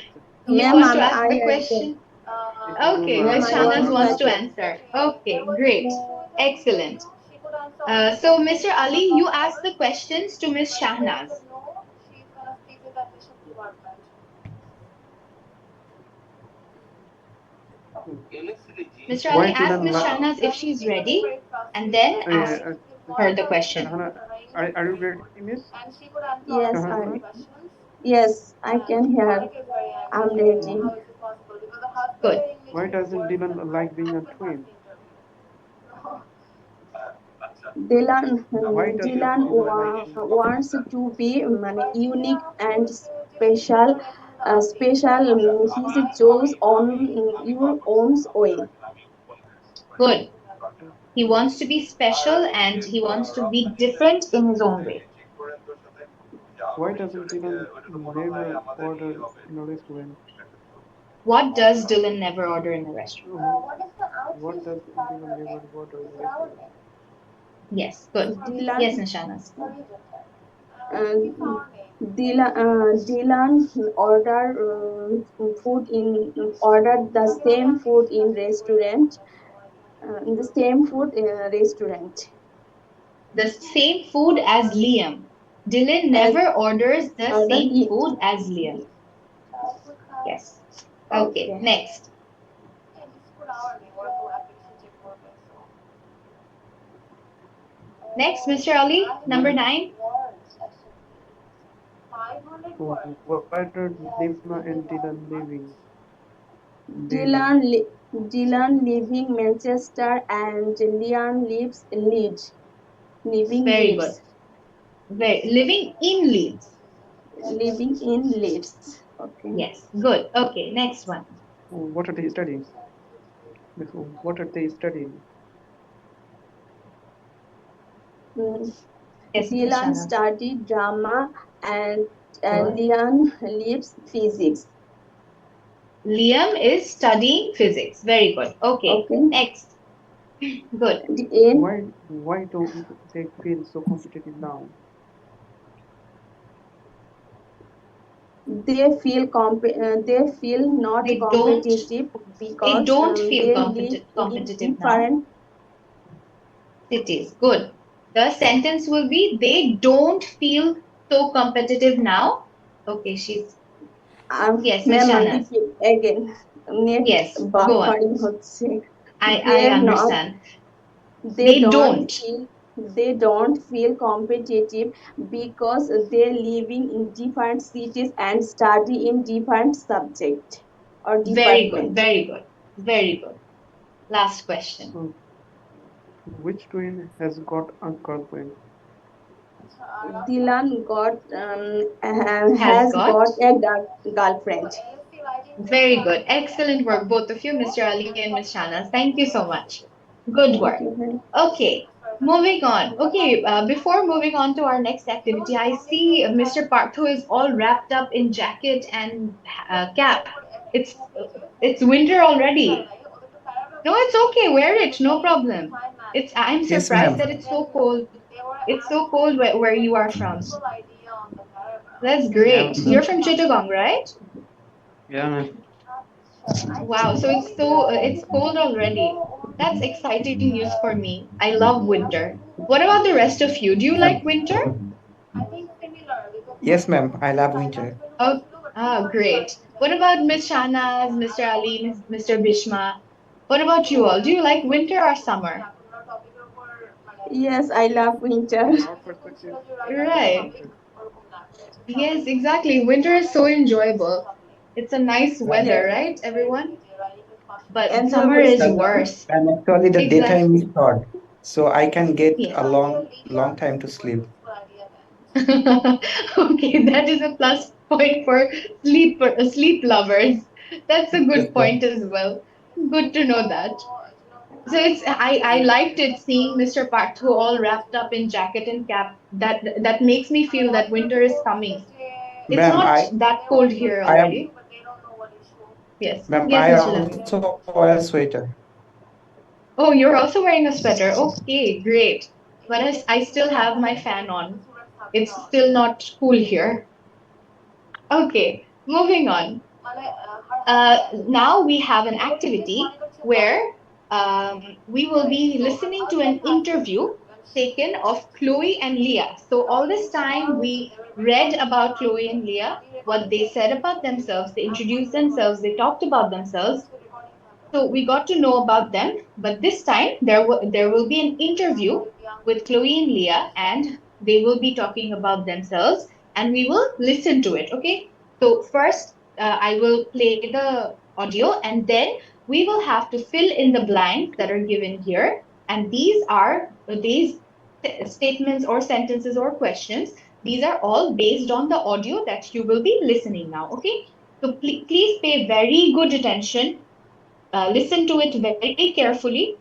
You Ma'am, want to ask I the answer. question? If you don't Okay, Ma'am, Miss mind, I I will Shahnaz want to ask wants the to answer. question. answer. Okay, great. Excellent. So, Mr. Ali, you ask the questions to Miss Shahnaz. Hmm. Mr. Ali, Why ask Dylan? Miss Shahnaz if she's ready and then ask her the question. Shahana, are you ready, miss? Yes, Shahana? yes, I can hear. I'm ready. Uh, Good. why doesn't Dylan like being a twin? Why doesn't Dylan Dylan like being a twin? wants to be unique and special. He chose on your own way. Good. He wants to be special and he wants to be different in his own way. Why doesn't Dylan never order in a restaurant? What does Dylan never order in a restaurant? What does Dylan never order in a restaurant? Yes, good. Dylan Yes, Miss Shahnaz. Uh, Dylan ordered the same food in restaurant. The same food in a restaurant The same food as Liam. Dylan as never orders the order same eat. food as Liam. Yes. Okay, Okay. next. Next, Mr. Ali, number Where 9. where are Lima and Dylan living? They live. Dylan living Manchester and Liam lives Leeds. Living Very good. Leeds. Living in Leeds. Living in Leeds. Okay. Yes, good. Okay, next one. What are they studying? What are they studying? Mm, Yes, Miss Dylan Shahnaz. studied drama and Good. Liam lives physics. Liam is studying physics. Very good. Okay, Okay. next. Good. The end. Why don't they feel so competitive now? They feel not They don't competitive they because don't feel they live in competitive now. different. Cities. Good. The sentence will be they don't feel so competitive now. Okay, she's yes, Miss ma'am Shahnaz. repeat again. Net Yes, go on. buffering হচ্ছে. I They're not. understand. They They don't don't. feel. They don't feel competitive because they're living in different cities and study in different subject or Very good, department. very good, very good. Last question. So, which twin has got a girlfriend? Dylan Has has got. got a girlfriend. Very good. Excellent work, both of you, Mr. Ali and Miss Shahnaz. Thank you so much. Good Thank work. you. Okay, moving on. Okay, before moving on to our next activity, I see Mr. Partho is all wrapped up in jacket and cap. It's winter already. No, it's okay. Wear it. No problem. It's. I'm Yes, surprised ma'am. that it's so cold. It's so cold where you are from. That's Yeah, great. You're from Chittagong, right? yeah, ma'am. Wow. So it's cold already. That's exciting news for me. I love winter. What about the rest of you? Do you Ma'am. like winter? Yes, ma'am. I love winter. Oh, great. What about Miss Shanaz, Mr. Ali, Mr. Bishma? What about you all? Do you like winter or summer? Yes, I love winter. From our perspective, we love Right. winter. Yes, exactly. Winter is so enjoyable. It's a nice Ma'am. weather, Yes, right, everyone? But summer enjoyable is season. worse. And actually, the daytime is Exactly. short, so I can get Yes. a long time to sleep. Okay, that is a plus point for sleep lovers. That's a Yes, good ma'am. point as well. Good to know that. So I liked it seeing Mr. Parthu all wrapped up in jacket and cap. That makes me feel that winter is coming. It's Ma'am, not that cold here I am, already. Yes. ma'am, Yes, I Mr. Lam. also wear sweater. Oh, you're also wearing a sweater. Okay, great. But I still have my fan on. It's still not cool here. Okay, moving on. Now we have an activity where we will be listening to an interview taken of Chloe and Leah. So all this time we read about Chloe and Leah, what they said about themselves, they introduced themselves, they talked about themselves. So we got to know about them, but this time there will be an interview with Chloe and Leah, and they will be talking about themselves, and we will listen to it. Okay. So first, I will play the audio, and then we will have to fill in the blanks that are given here, and these statements or sentences or questions. These are all based on the audio that you will be listening now. Okay. So please pay very good attention, listen to it very carefully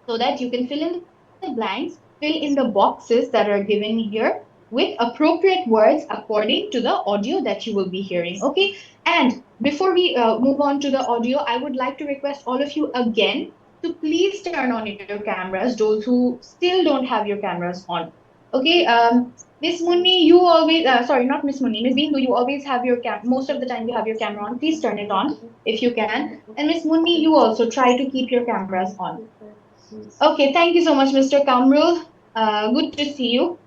so that you can fill in the blanks, fill in the boxes that are given here with appropriate words according to the audio that you will be hearing. Okay. And before we move on to the audio, I would like to request all of you again to please turn on your cameras, those who still don't have your cameras on. Okay, Miss Munni, you always, sorry, not Miss Munni, Miss Bindu, you always have your most of the time you have your camera on. Please turn it on if you can. And Miss Munni, you also try to keep your cameras on. Okay, thank you so much, Mr. Kamrul. Good to see you.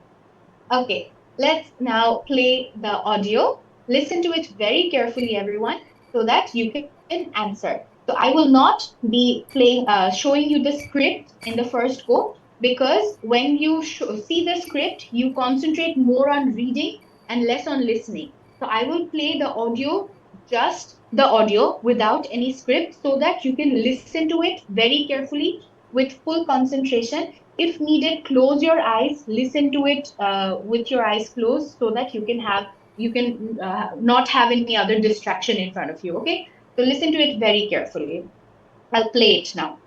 Okay, let's now play the audio. Listen to it very carefully, everyone, so that you can answer. So I will not be showing you the script in the first go because when you see the script, you concentrate more on reading and less on listening. So I will play the audio, just the audio without any script, so that you can listen to it very carefully with full concentration. If needed, close your eyes, listen to it with your eyes closed so that you can not have any other distraction in front of you. Okay, so listen to it very carefully. I'll play it now.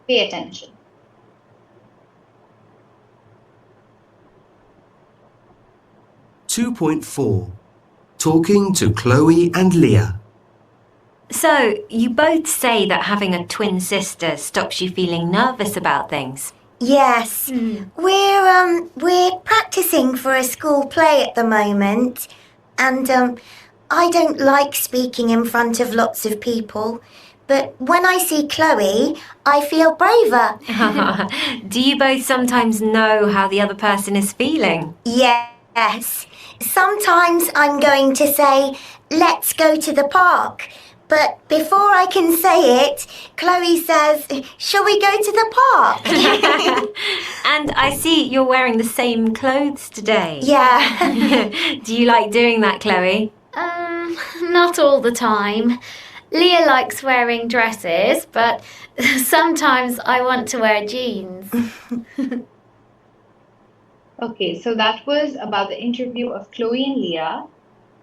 Pay attention. 2.4 Talking to Chloe and Leah. So, you both say that having a twin sister stops you feeling nervous about things. Yes, we're practicing for a school play at the moment, and I don't like speaking in front of lots of people. But when I see Chloe, I feel braver. Do you both sometimes know how the other person is feeling? Yes. Sometimes I'm going to say, let's go to the park. But before I can say it, Chloe says, shall we go to the park? And I see you're wearing the same clothes today. Yeah. Do you like doing that, Chloe? Not all the time. Leah likes wearing dresses, but sometimes I want to wear jeans. Okay, so that was about the interview of Chloe and Leah.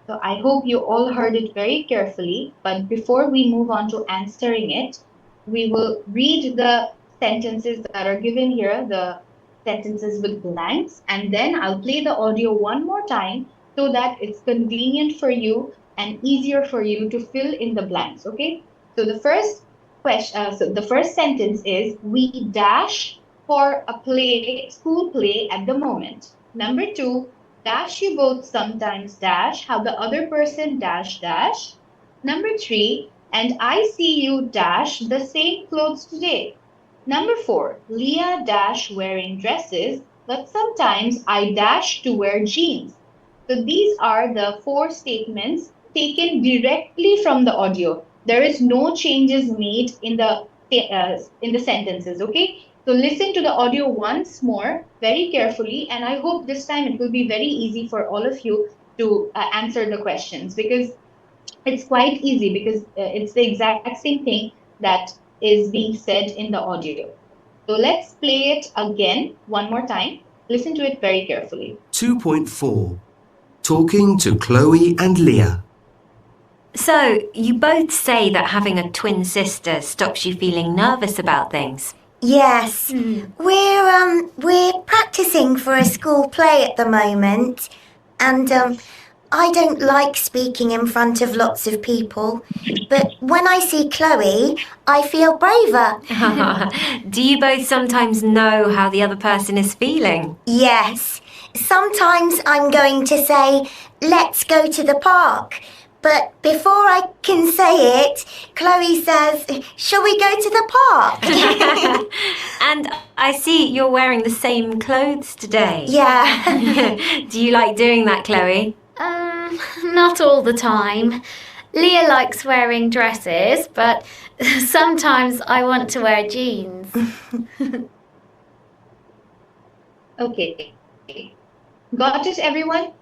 So I hope you all heard it very carefully, but before we move on to answering it, we will read the sentences that are given here, the sentences with blanks, and then I'll play the audio one more time so that it's convenient for you and easier for you to fill in the blanks, okay? So the first so the first sentence is, we dash for a play, school play at the moment. Number two, dash you both sometimes dash how the other person dash dash. Number three, and I see you dash the same clothes today. Number four, Leah dash wearing dresses, but sometimes I dash to wear jeans. So these are the four statements taken directly from the audio. There is no changes made in the sentences. Okay, so listen to the audio once more very carefully, and I hope this time it will be very easy for all of you to answer the questions because it's quite easy because it's the exact same thing that is being said in the audio. So let's play it again one more time. Listen to it very carefully. 2.4 Talking to Chloe and Leah. So, you both say that having a twin sister stops you feeling nervous about things. Yes, we're practicing for a school play at the moment, and I don't like speaking in front of lots of people. But when I see Chloe, I feel braver. Do you both sometimes know how the other person is feeling? Yes, sometimes I'm going to say, let's go to the park. But before I can say it, Chloe says, shall we go to the park? And I see you're wearing the same clothes today. Yeah. Do you like doing that, Chloe? Not all the time. Leah likes wearing dresses, but sometimes I want to wear jeans. Okay, got it, everyone?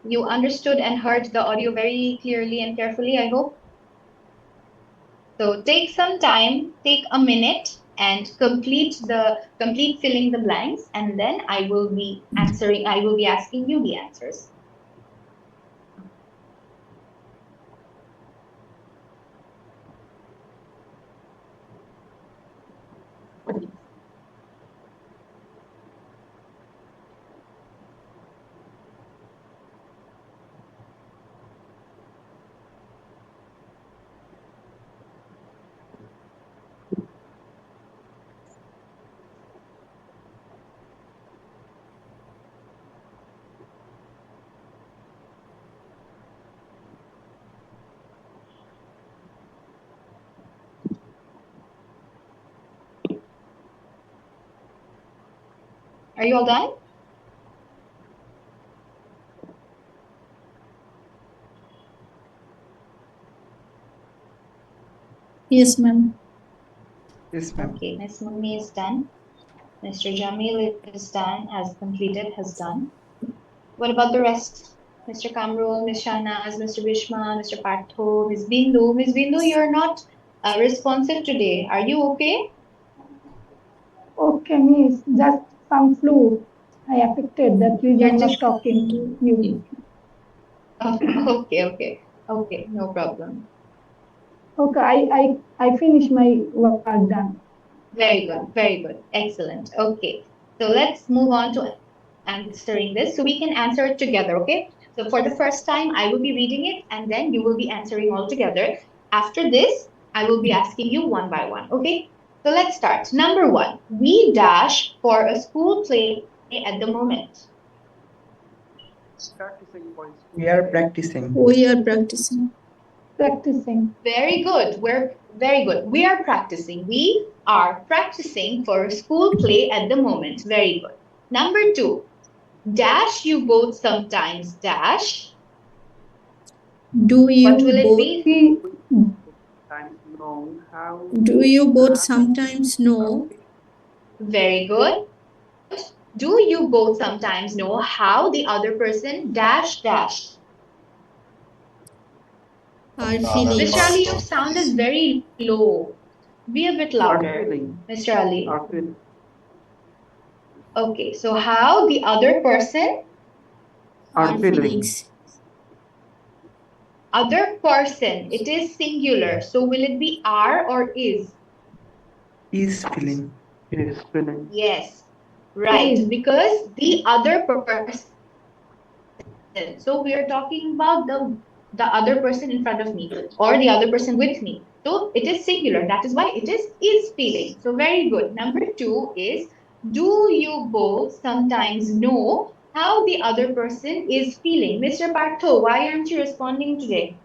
You understood and heard the audio very clearly and carefully, I hope. So take some time, take a minute and complete filling the blanks, and then I will be asking you the answers. Are you all done? Yes, ma'am. Yes, ma'am. Okay, Miss Mummy is done. Mr. Jamil is done, has completed, has done. What about the rest? Mr. Kamrul, Miss Shanaz, Mr. Bishma, Mr. Partho, Miss Bindu. Miss Bindu, you're not responsive today. Are you okay? Okay, miss, just some flu. I affected. That reason You're I'm just not talking to you. okay, okay, okay, no problem. Okay, I finished my work done. Very good, excellent. Okay, so let's move on to answering this so we can answer it together, okay? So for the first time, I will be reading it and then you will be answering all together. After this, I will be asking you one by one, okay? So let's start. Number one, we dash for a school play at the moment. Practicing for school We are play. practicing. We are practicing. Practicing. Very good. We're very good. We are practicing. We are practicing for a school play at the moment. Very good. Number two, dash you both sometimes dash. Do What you will it both be? See, Times know how do the you both other sometimes know Very good. Do you both sometimes know how the other person dash dash? our Mr. Ali, feelings? your sound is very low. Be a bit louder, are feeling, Mr. Ali. are feeling, Okay, so how the other person, Our are feeling. feelings. other person, it is singular. So will it be are or is? Is feeling. Is feeling. Yes, right, is because the other person. So we are talking about the other person in front of me or the other person with me. So it is singular. That is why it is feeling. So very good. Number two is, do you both sometimes know how the other person is feeling? Mr. Partho, why aren't you responding today?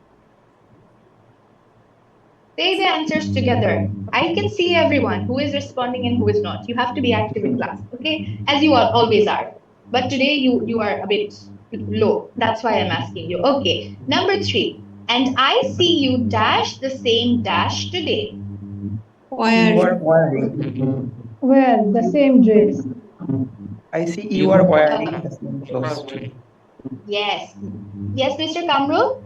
Say the answers together. I can see everyone who is responding and who is not. You have to be active in class, okay? As you always are. But today you are a bit low. That's why I'm asking you. Okay. Number three. And I see you dash the same dash today. You Where are wearing. wear the same dress. I see you are wearing the same clothes today. Yes. Yes, Mr. Kamrul?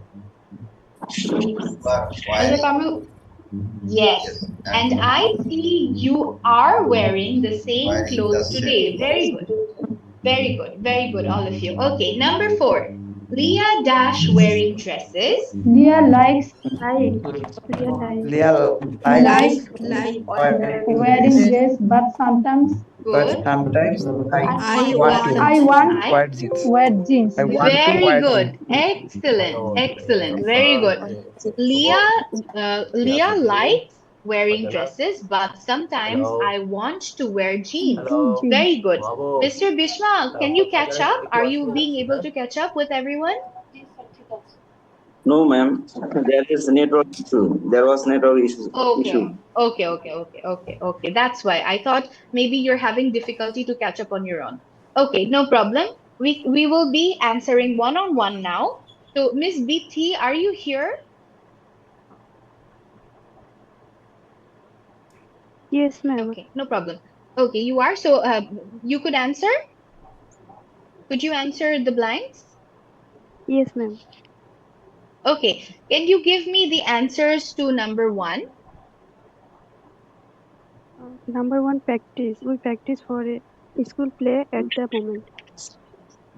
Mr. Wearing, Kamrul? Yes. yes, And and I see you are wearing the same wearing the clothes same today. Very clothes. good. Very good, all of you. Okay, number four. Leah dash wearing dresses. Leah likes Like, real life. Leah likes likes like wearing wearing dress, dress, but sometimes but Good. sometimes I I want to I want want I wear jeans. wear jeans. I want to very wear good. jeans. Excellent. Hello, Excellent. Very Sir. good. Leah Leah Curiosity. likes wearing Pardana. dresses, but sometimes Hello. I want to wear jeans. Hello. Jeans. Very good. Babu. Mr. Bishma, can you catch Pardana, up? Are request you me. being able to catch up with everyone? No, ma'am. There is network issue. There was network issue. Okay. Okay. That's why I thought maybe you're having difficulty to catch up on your own. Okay, no problem. We will be answering one on one now. So Miss BT, are you here? Yes, ma'am. Okay, no problem. Okay, you are. So you could answer? Could you answer the blanks? Yes, ma'am. Okay. Can you give me the answers to number one? Number one, practice. We practice for a school play at the moment.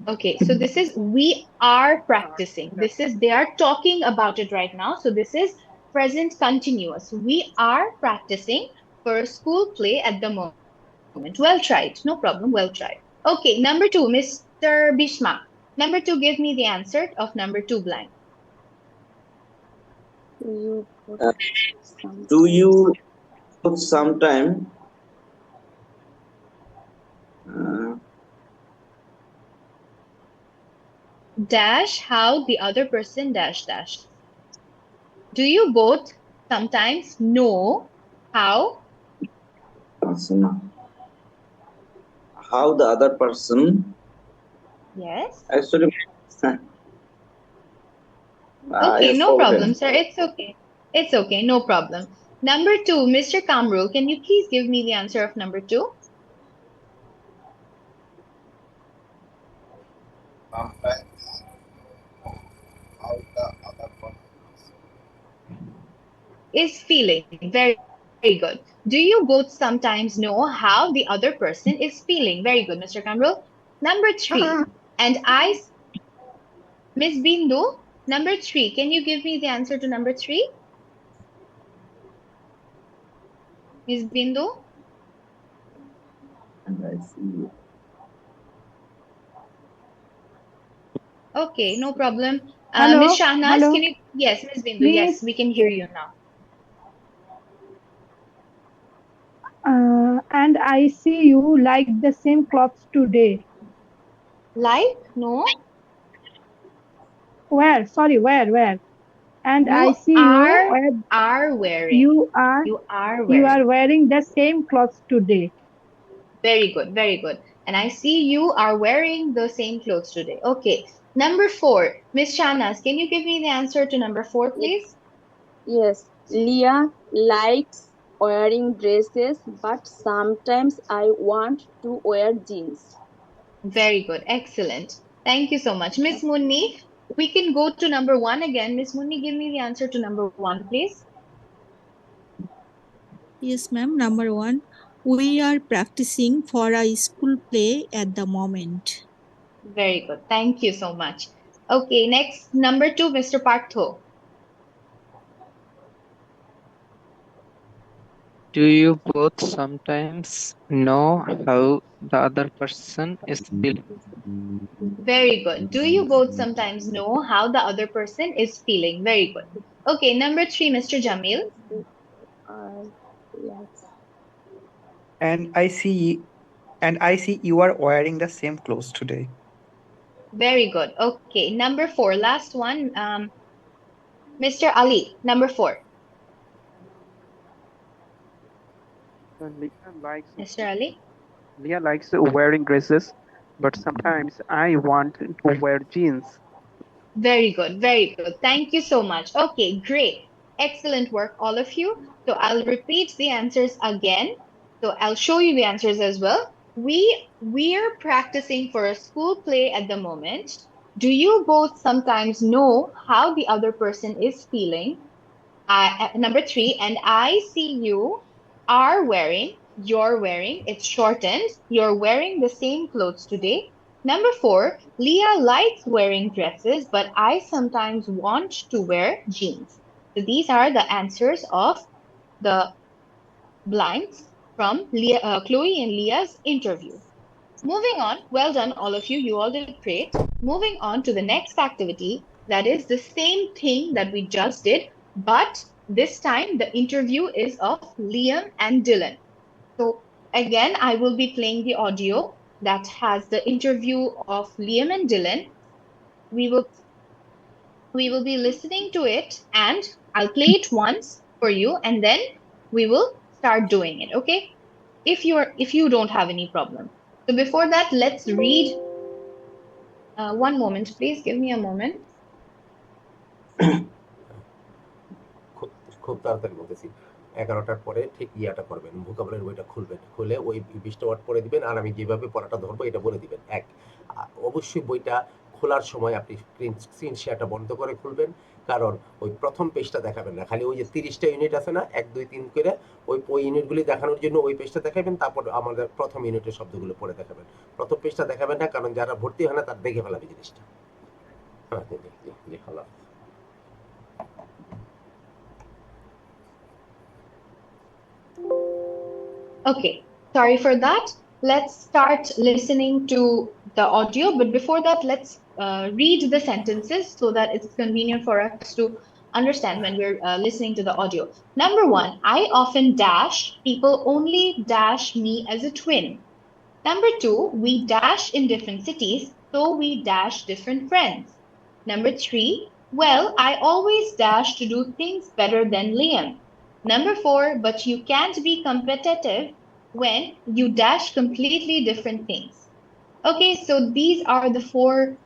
Okay, so this is we are practicing. This is they are talking about it right now. So this is present continuous. We are practicing for a school play at the moment. Well tried. No problem. Well tried. Okay, number two, Mr. Bishma. Number two, give me the answer of number two blank. You both Uh, do sometimes. you sometime uh, Dash how the other person dash dash. Do you both sometimes know how how the other person Yes. actually Okay, is no problem, forgotten. sir. It's okay. It's okay, no problem. Number two, Mr. Kamrul, can you please give me the answer of number two? Is feeling. Very good. Do you both sometimes know how the other person is feeling? Very good, Mr. Kamrul. Number three, and Miss Bindu, number three, can you give me the answer to number three? Miss Bindu? And I see. Okay, no problem. Miss Hello, Shahnaz, hello, can you? Yes, Miss Bindu. Yes, please. we can hear you now. And I see you like the same clothes today. Like? No. Where? Sorry, where? And I You see you are where are wearing. you are You are you wearing. are wearing the same clothes today. Very good, very good. And I see you are wearing the same clothes today. Okay. Number four, Miss Shahnaz, can you give me the answer to number four, please? Yes, Leah likes wearing dresses, but sometimes I want to wear jeans. Very good. Excellent. Thank you so much. Miss Munni, we can go to number one again. Miss Munni, give me the answer to number one, please. Yes, ma'am. Number one, we are practicing for a school play at the moment. Very good. Thank you so much. Okay, next, number two, Mr. Partho. Do you both sometimes know how the other person is feeling? Very good. Do you both sometimes know how the other person is feeling? Very good. Okay, number three, Mr. Jamil. Uh, yes. And I see you are wearing the same clothes today. Very good. Okay, number four, last one, Mr. Ali. Number four, Leah likes Mr. Ali. Leah likes wearing dresses, but sometimes I want to wear jeans. Very good. Very good. Thank you so much. Okay, great. Excellent work, all of you. So I'll repeat the answers again. So I'll show you the answers as well. We're practicing for a school play at the moment. Do you both sometimes know how the other person is feeling? Number three, and I see you are wearing, you're wearing, it's shortened, you're wearing the same clothes today. Number four, Leah likes wearing dresses, but I sometimes want to wear jeans. So these are the answers of the blanks from Chloe and Leah's interview. Moving on, well done, all of you. You all did great. Moving on to the next activity, that is the same thing that we just did, but this time the interview is of Liam and Dylan. So again, I will be playing the audio that has the interview of Liam and Dylan. We will we will be listening to it and I'll play it once for you and then we will start doing it, okay? If you don't have any problem. So before that, let's read. One moment, please. Give me a moment. খুব খুব তাড়াতাড়ি বলতেছি। 11টার পরে ঠিক ইয়াটা করবেন, vocabulary বইটা খুলবেন, খুলে ওই 20টা ওয়ার্ড পড়ে দিবেন আর আমি যেভাবে পড়াটা ধরবো এটা বলে দিবেন। অবশ্যই বইটা খোলার সময় আপনি স্ক্রিন শেয়ারটা বন্ধ করে খুলবেন, কারণ ওই প্রথম পেজটা দেখাবেন না, খালি ওই যে 30টা ইউনিট আছে না, 1 2 3 করে ওই ইউনিটগুলি দেখানোর জন্য ওই পেজটা দেখাবেন, তারপর আমাদের প্রথম ইউনিটের শব্দগুলো পড়ে দেখাবেন। প্রথম পেজটা দেখাবেন না, কারণ যারা ভর্তি হয় না তার দেখে ফেলাবে জিনিসটা। হ্যাঁ, জি, ভালো। Okay, sorry for that. Let's start listening to the audio. But before that, let's read the sentences so that it's convenient for us to understand when we're listening to the audio. Number one, I often dash. People only dash me as a twin. Number two, we dash in different cities, so we dash different friends. Number three, well, I always dash to do things better than Liam. Number four, but you can't be competitive when you dash completely different things. Okay, so these are the four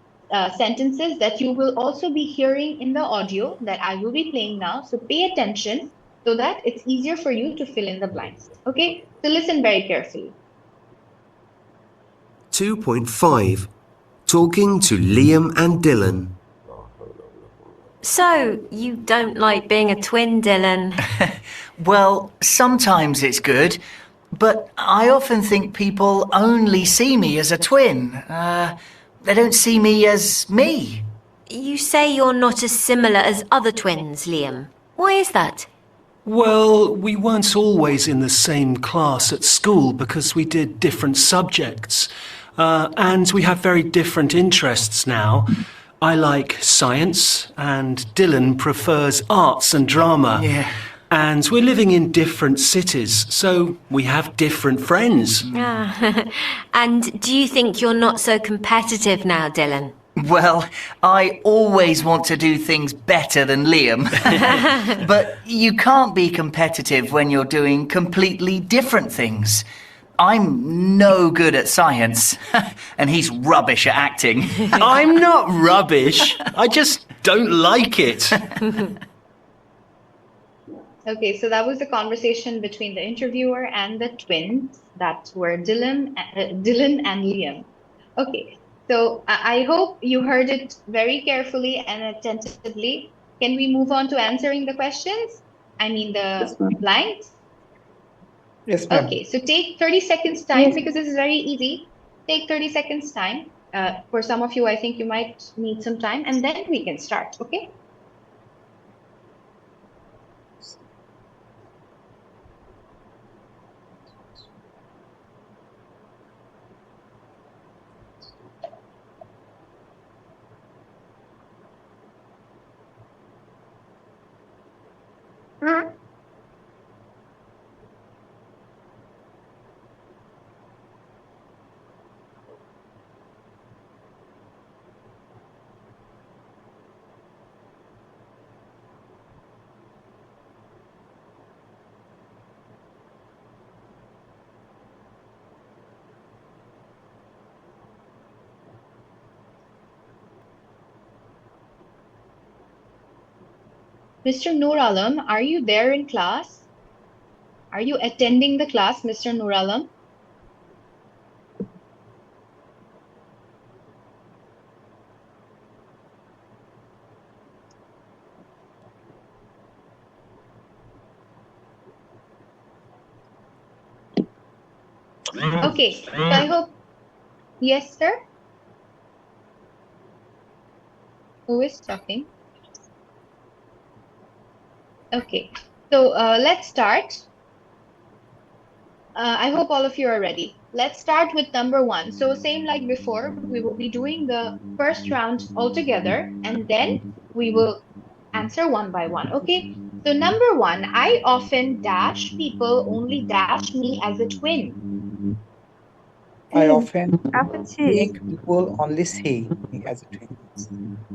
sentences that you will also be hearing in the audio that I will be playing now. So pay attention so that it's easier for you to fill in the blanks. Okay, so listen very carefully. 2.5 Talking to Liam and Dylan. So, you don't like being a twin, Dylan? Well, sometimes it's good, but I often think people only see me as a twin. They don't see me as me. You say you're not as similar as other twins, Liam. Why is that? Well, we weren't always in the same class at school because we did different subjects. And we have very different interests now. I like science, and Dylan prefers arts and drama. Yeah. And we're living in different cities, so we have different friends. And do you think you're not so competitive now, Dylan? Well, I always want to do things better than Liam. But you can't be competitive when you're doing completely different things. I'm no good at science, and he's rubbish at acting. I'm not rubbish. I just don't like it. Okay, so that was the conversation between the interviewer and the twins that were Dylan and Liam. Okay, so I hope you heard it very carefully and attentively. Can we move on to answering the questions? I mean the blanks? Yes, ma'am. Okay, so take 30 seconds time because this is very easy. Take 30 seconds time. For some of you, I think you might need some time and then we can start, okay? Mr. Noor Alam, are you there in class? Are you attending the class, Mr. Noor Alam? Okay, so I hope, yes, sir? Who is talking? Okay, so let's start. I hope all of you are ready. Let's start with number one. So same like before, we will be doing the first round all together and then we will answer one by one. Okay, so number one, I often dash people only dash me as a twin. I often see. think people only see me as a twin.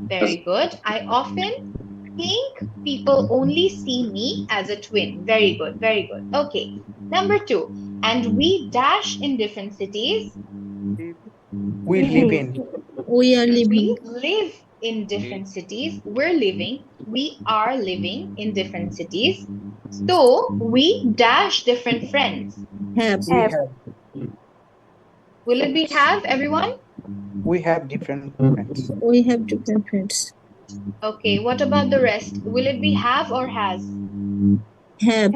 Very good. I often think people only see me as a twin. Very good, very good. Okay, number two, and we dash in different cities. We live in. We are living. We live in different cities. We're living. We are living in different cities. So we dash different friends. Have. We have. Will it be have, everyone? We have different friends. We have different friends. Okay, what about the rest? Will it be have or has? Have.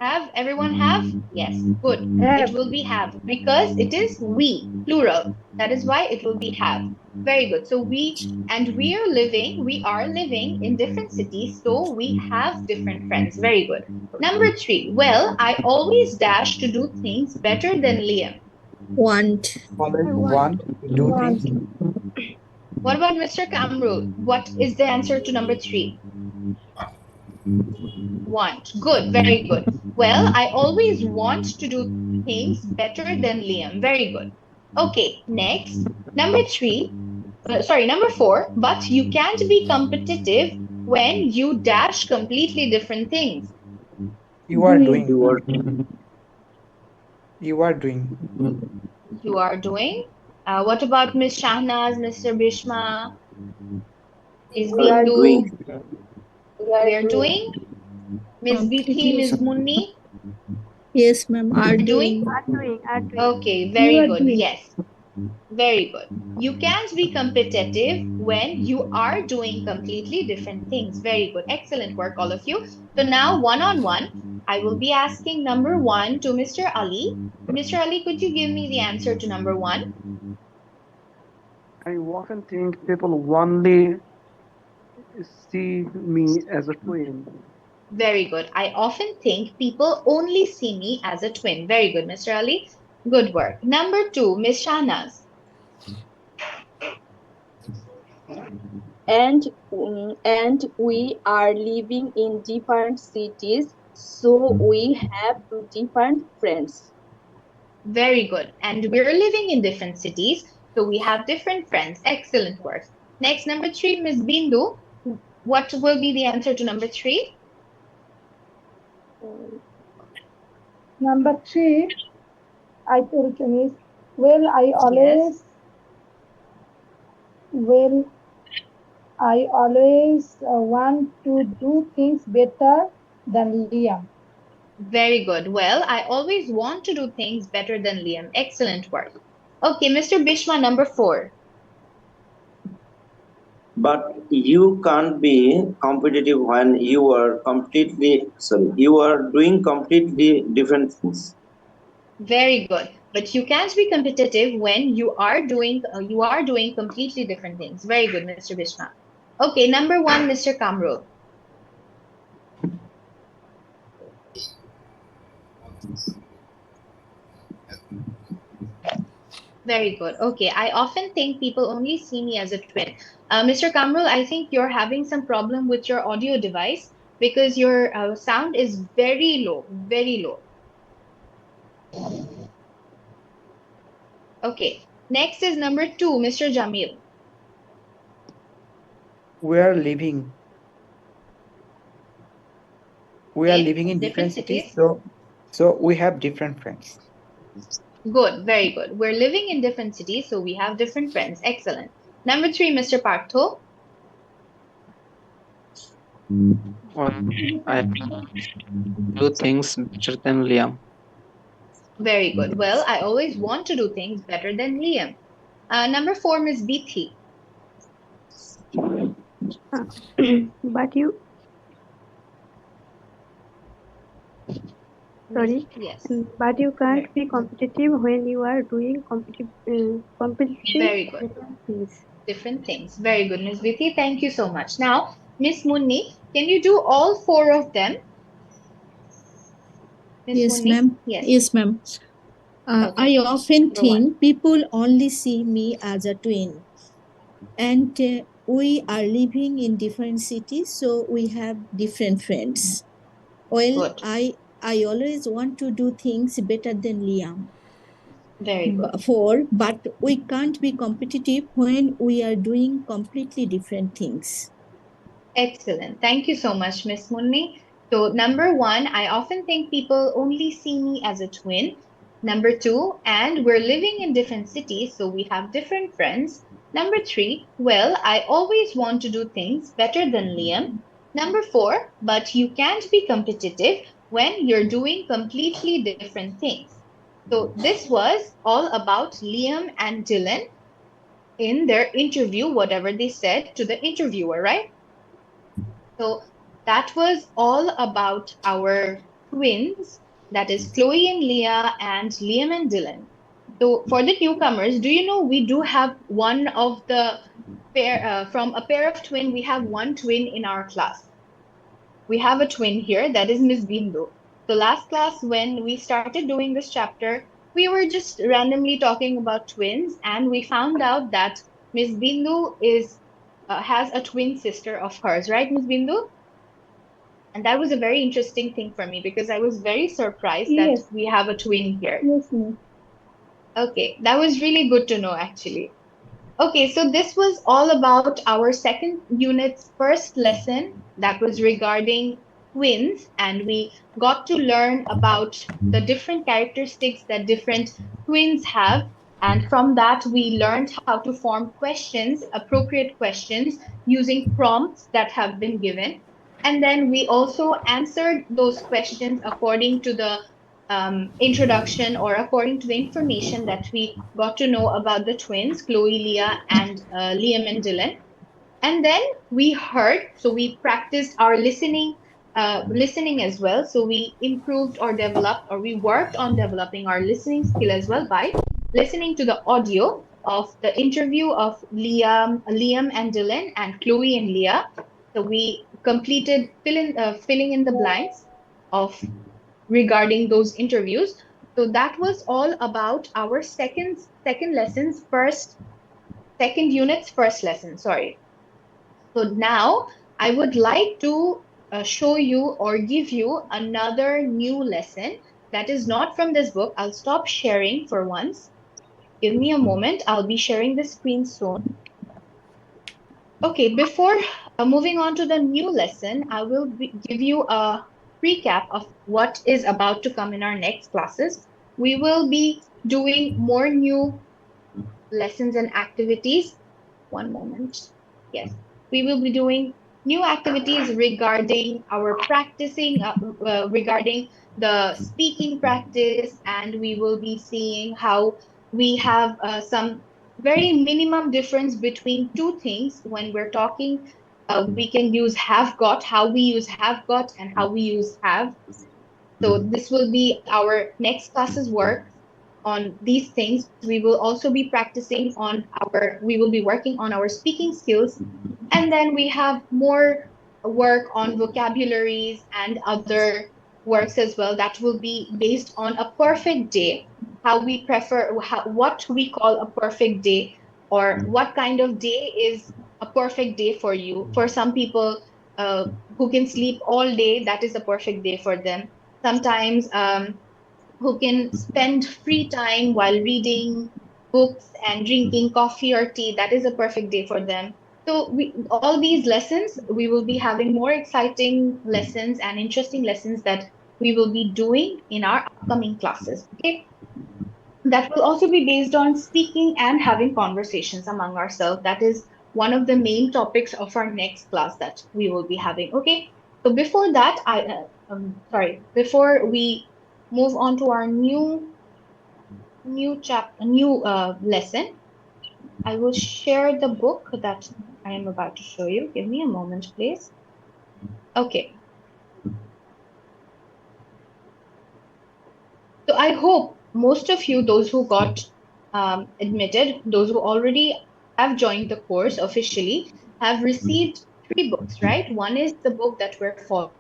Have? Everyone have? Yes, good. It will be have because it is we, plural. That is why it will be have. Very good. So we are living in different cities, so we have different friends. Very good. Number three, well, I always dash to do things better than Liam. Want. Always want to do things. What about Mr. Kamrul? What is the answer to number three? Want. Good, very good. Well, I always want to do things better than Liam. Very good. Okay, next. Number four, but you can't be competitive when you dash completely different things. You are doing. doing. You are doing. You are doing. What about Miss Shahnaz, Mr. Bishma, Miss We are Bindu? doing. We are doing. Miss Bithi, Completely. Miss Munni, Yes, ma'am, are are doing. doing. Are doing. Okay, You very are good. doing. Yes, very good. You can't be competitive when you are doing completely different things. Very good. Excellent work, all of you. So now, one on one, I will be asking number one to Mr. Ali. Mr. Ali, could you give me the answer to number one? I often think people only see me as a twin. Very good. I often think people only see me as a twin. Very good, Mr. Ali. Good work. Number two, Miss Shahnaz. And we are living in different cities, so we have different friends. Very good. And we're living in different cities, so we have different friends. Excellent work. Next, number three, Miss Bindu. What will be the answer to number three? Number three, I told is, well, Yes. well, I always want to do things better than Liam. Very good. Well, I always want to do things better than Liam. Excellent work. Okay, Mr. Bishma, number four. But you can't be competitive when you are doing completely different things. Very good. But you can't be competitive when you are doing completely different things. Very good, Mr. Bishma. Okay, number one, Mr. Kamrul. Very good. Okay, I often think people only see me as a twin. Mr. Kamrul, I think you're having some problem with your audio device because your sound is very low, very low. Okay, next is number two, Mr. Jamil. We are living. We are Okay, living in different different cities, cities. so we have different friends. Good, very good. We're living in different cities, so we have different friends. Excellent. Number three, Mr. Partho. Well, I do things better than Liam. Very good. Well, I always want to do things better than Liam. Number four, Miss Bithi. Uh, but you, sorry, Yes. but you can't Very, be competitive when you are doing completely very good. different things. Different things. Very good, Miss Bithi. Thank you so much. Now, Miss Munni, can you do all four of them? Miss Yes, Munni? ma'am. Yes. Yes, ma'am. I Okay. often Number one. think people only see me as a twin, and we are living in different cities, so we have different friends. Well, Good. I always want to do things better than Liam. Very good. But we can't be competitive when we are doing completely different things. Excellent. Thank you so much, Miss Munni. So, number one, I often think people only see me as a twin. Number two, and we're living in different cities, so we have different friends. Number three, well, I always want to do things better than Liam. Number four, but you can't be competitive when you're doing completely different things. So, this was all about Liam and Dylan in their interview, whatever they said to the interviewer, right? So that was all about our twins, that is Chloe and Leah and Liam and Dylan. So for the newcomers, do you know we do have one of the pair from a pair of twin, we have one twin in our class. We have a twin here, that is Miss Bindu. So last class when we started doing this chapter, we were just randomly talking about twins and we found out that Miss Bindu is has a twin sister of hers, right, Miss Bindu? And that was a very interesting thing for me because I was very surprised that Yes, we have a twin here. yes, ma'am. Okay, that was really good to know actually. Okay, so this was all about our second unit's first lesson that was regarding twins, and we got to learn about the different characteristics that different twins have. And from that, we learned how to form questions, appropriate questions, using prompts that have been given. And then we also answered those questions according to the introduction, or according to the information that we got to know about the twins, Chloe, Leah, and Liam and Dylan. And then we heard, so we practiced our listening as well. So we improved or developed, or we worked on developing our listening skill as well by listening to the audio of the interview of Liam and Dylan, and Chloe and Leah. So we completed filling in the blanks of regarding those interviews. So that was all about our second lessons, second unit's first lesson. Sorry. So now I would like to show you or give you another new lesson that is not from this book. I'll stop sharing for once. Give me a moment. I'll be sharing the screen soon. Okay, before moving on to the new lesson, I will give you a recap of what is about to come in our next classes. We will be doing more new lessons and activities. One moment. Yes, we will be doing new activities regarding our practicing, regarding the speaking practice, and we will be seeing how we have some very minimum difference between two things when we're talking. We can use have got, how we use have got, and how we use have. So this will be our next class's work on these things. We will also be we will be working on our speaking skills. And then we have more work on vocabularies and other works as well that will be based on a perfect day, how we prefer, what we call a perfect day, or what kind of day is a perfect day for you. For some people who can sleep all day, that is a perfect day for them. Sometimes who can spend free time while reading books and drinking coffee or tea, that is a perfect day for them. So all these lessons, we will be having more exciting lessons and interesting lessons that we will be doing in our upcoming classes. Okay. That will also be based on speaking and having conversations among ourselves. That is one of the main topics of our next class that we will be having. Okay. So before that, before we move on to our new lesson, I will share the book that I am about to show you. Give me a moment, please. Okay. So I hope most of you, those who got admitted, those who already have joined the course officially, have received three books, right? One is the book that we're following.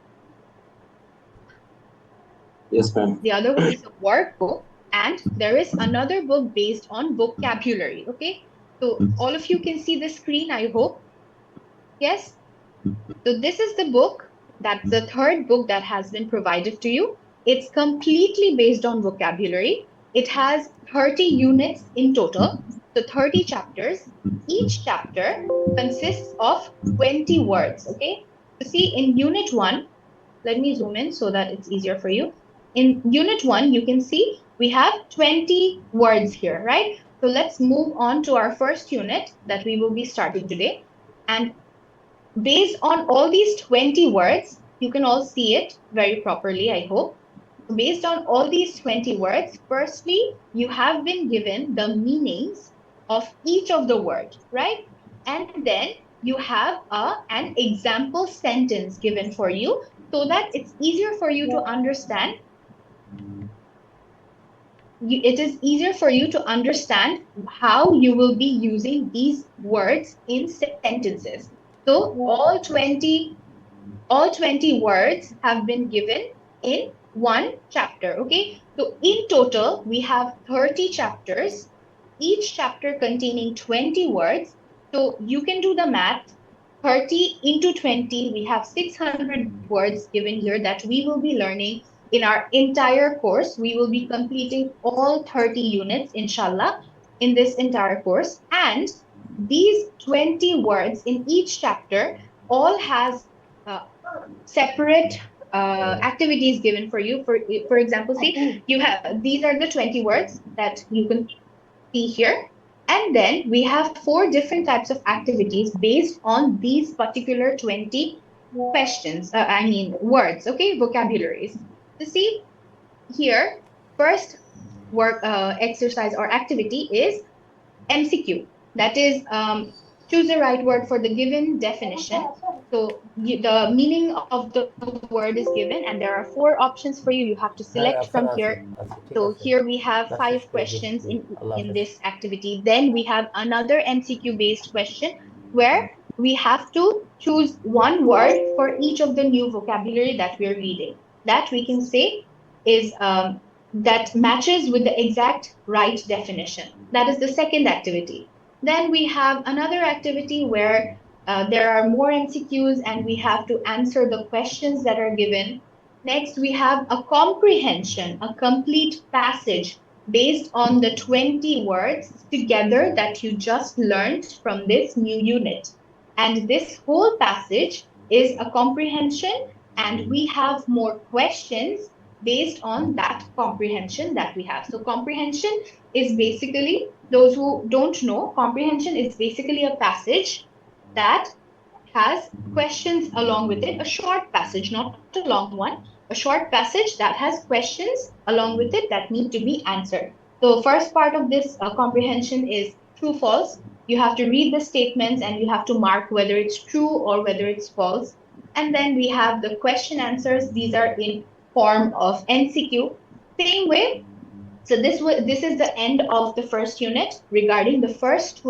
Yes, ma'am. The other one is a workbook, and there is another book based on vocabulary. Okay. So all of you can see the screen, I hope. Yes. So this is the book, that's the third book that has been provided to you. It's completely based on vocabulary. It has 30 units in total, so 30 chapters. Each chapter consists of 20 words, okay? So see, in unit 1, let me zoom in so that it's easier for you. In unit 1, you can see we have 20 words here, right? So let's move on to our first unit that we will be starting today. And based on all these 20 words, you can all see it very properly, I hope. Based on all these 20 words, firstly, you have been given the meanings of each of the words, right? And then you have an example sentence given for you so that it's easier for you to understand. It is easier for you to understand how you will be using these words in sentences. So all 20 words have been given in one chapter. Okay. So in total, we have 30 chapters, each chapter containing 20 words. So you can do the math. 30 into 20, we have 600 words given here that we will be learning in our entire course. We will be completing all 30 units, inshallah, in this entire course. And these 20 words in each chapter all has separate activities given for you. For example, see, you have these are the 20 words that you can see here. And then we have 4 different types of activities based on these particular 20 questions, words, okay, vocabularies. So see here, first work exercise or activity is MCQ. That is, choose the right word for the given definition. So the meaning of the word is given, and there are 4 options for you. You have to select হ্যাঁ from Afsana here. আছি আছি ঠিক So আছে here we have class শেষ 5 করে questions গেছি আল্লাহ in হাফেজ this activity. Then we have another MCQ based question where we have to choose one word for each of the new vocabulary that we are reading. That we can say is that matches with the exact right definition. That is the second activity. Then we have another activity where there are more MCQs and we have to answer the questions that are given. Next, we have a comprehension, a complete passage based on the 20 words together that you just learned from this new unit. And this whole passage is a comprehension, and we have more questions based on that comprehension that we have. So comprehension is basically, those who don't know, comprehension is basically a passage that has questions along with it, a short passage, not a long one, a short passage that has questions along with it that need to be answered. The first part of this comprehension is true false. You have to read the statements and you have to mark whether it's true or whether it's false. And then we have the question answers. These are in form of MCQ. Same way, so this is the end of the first unit regarding the first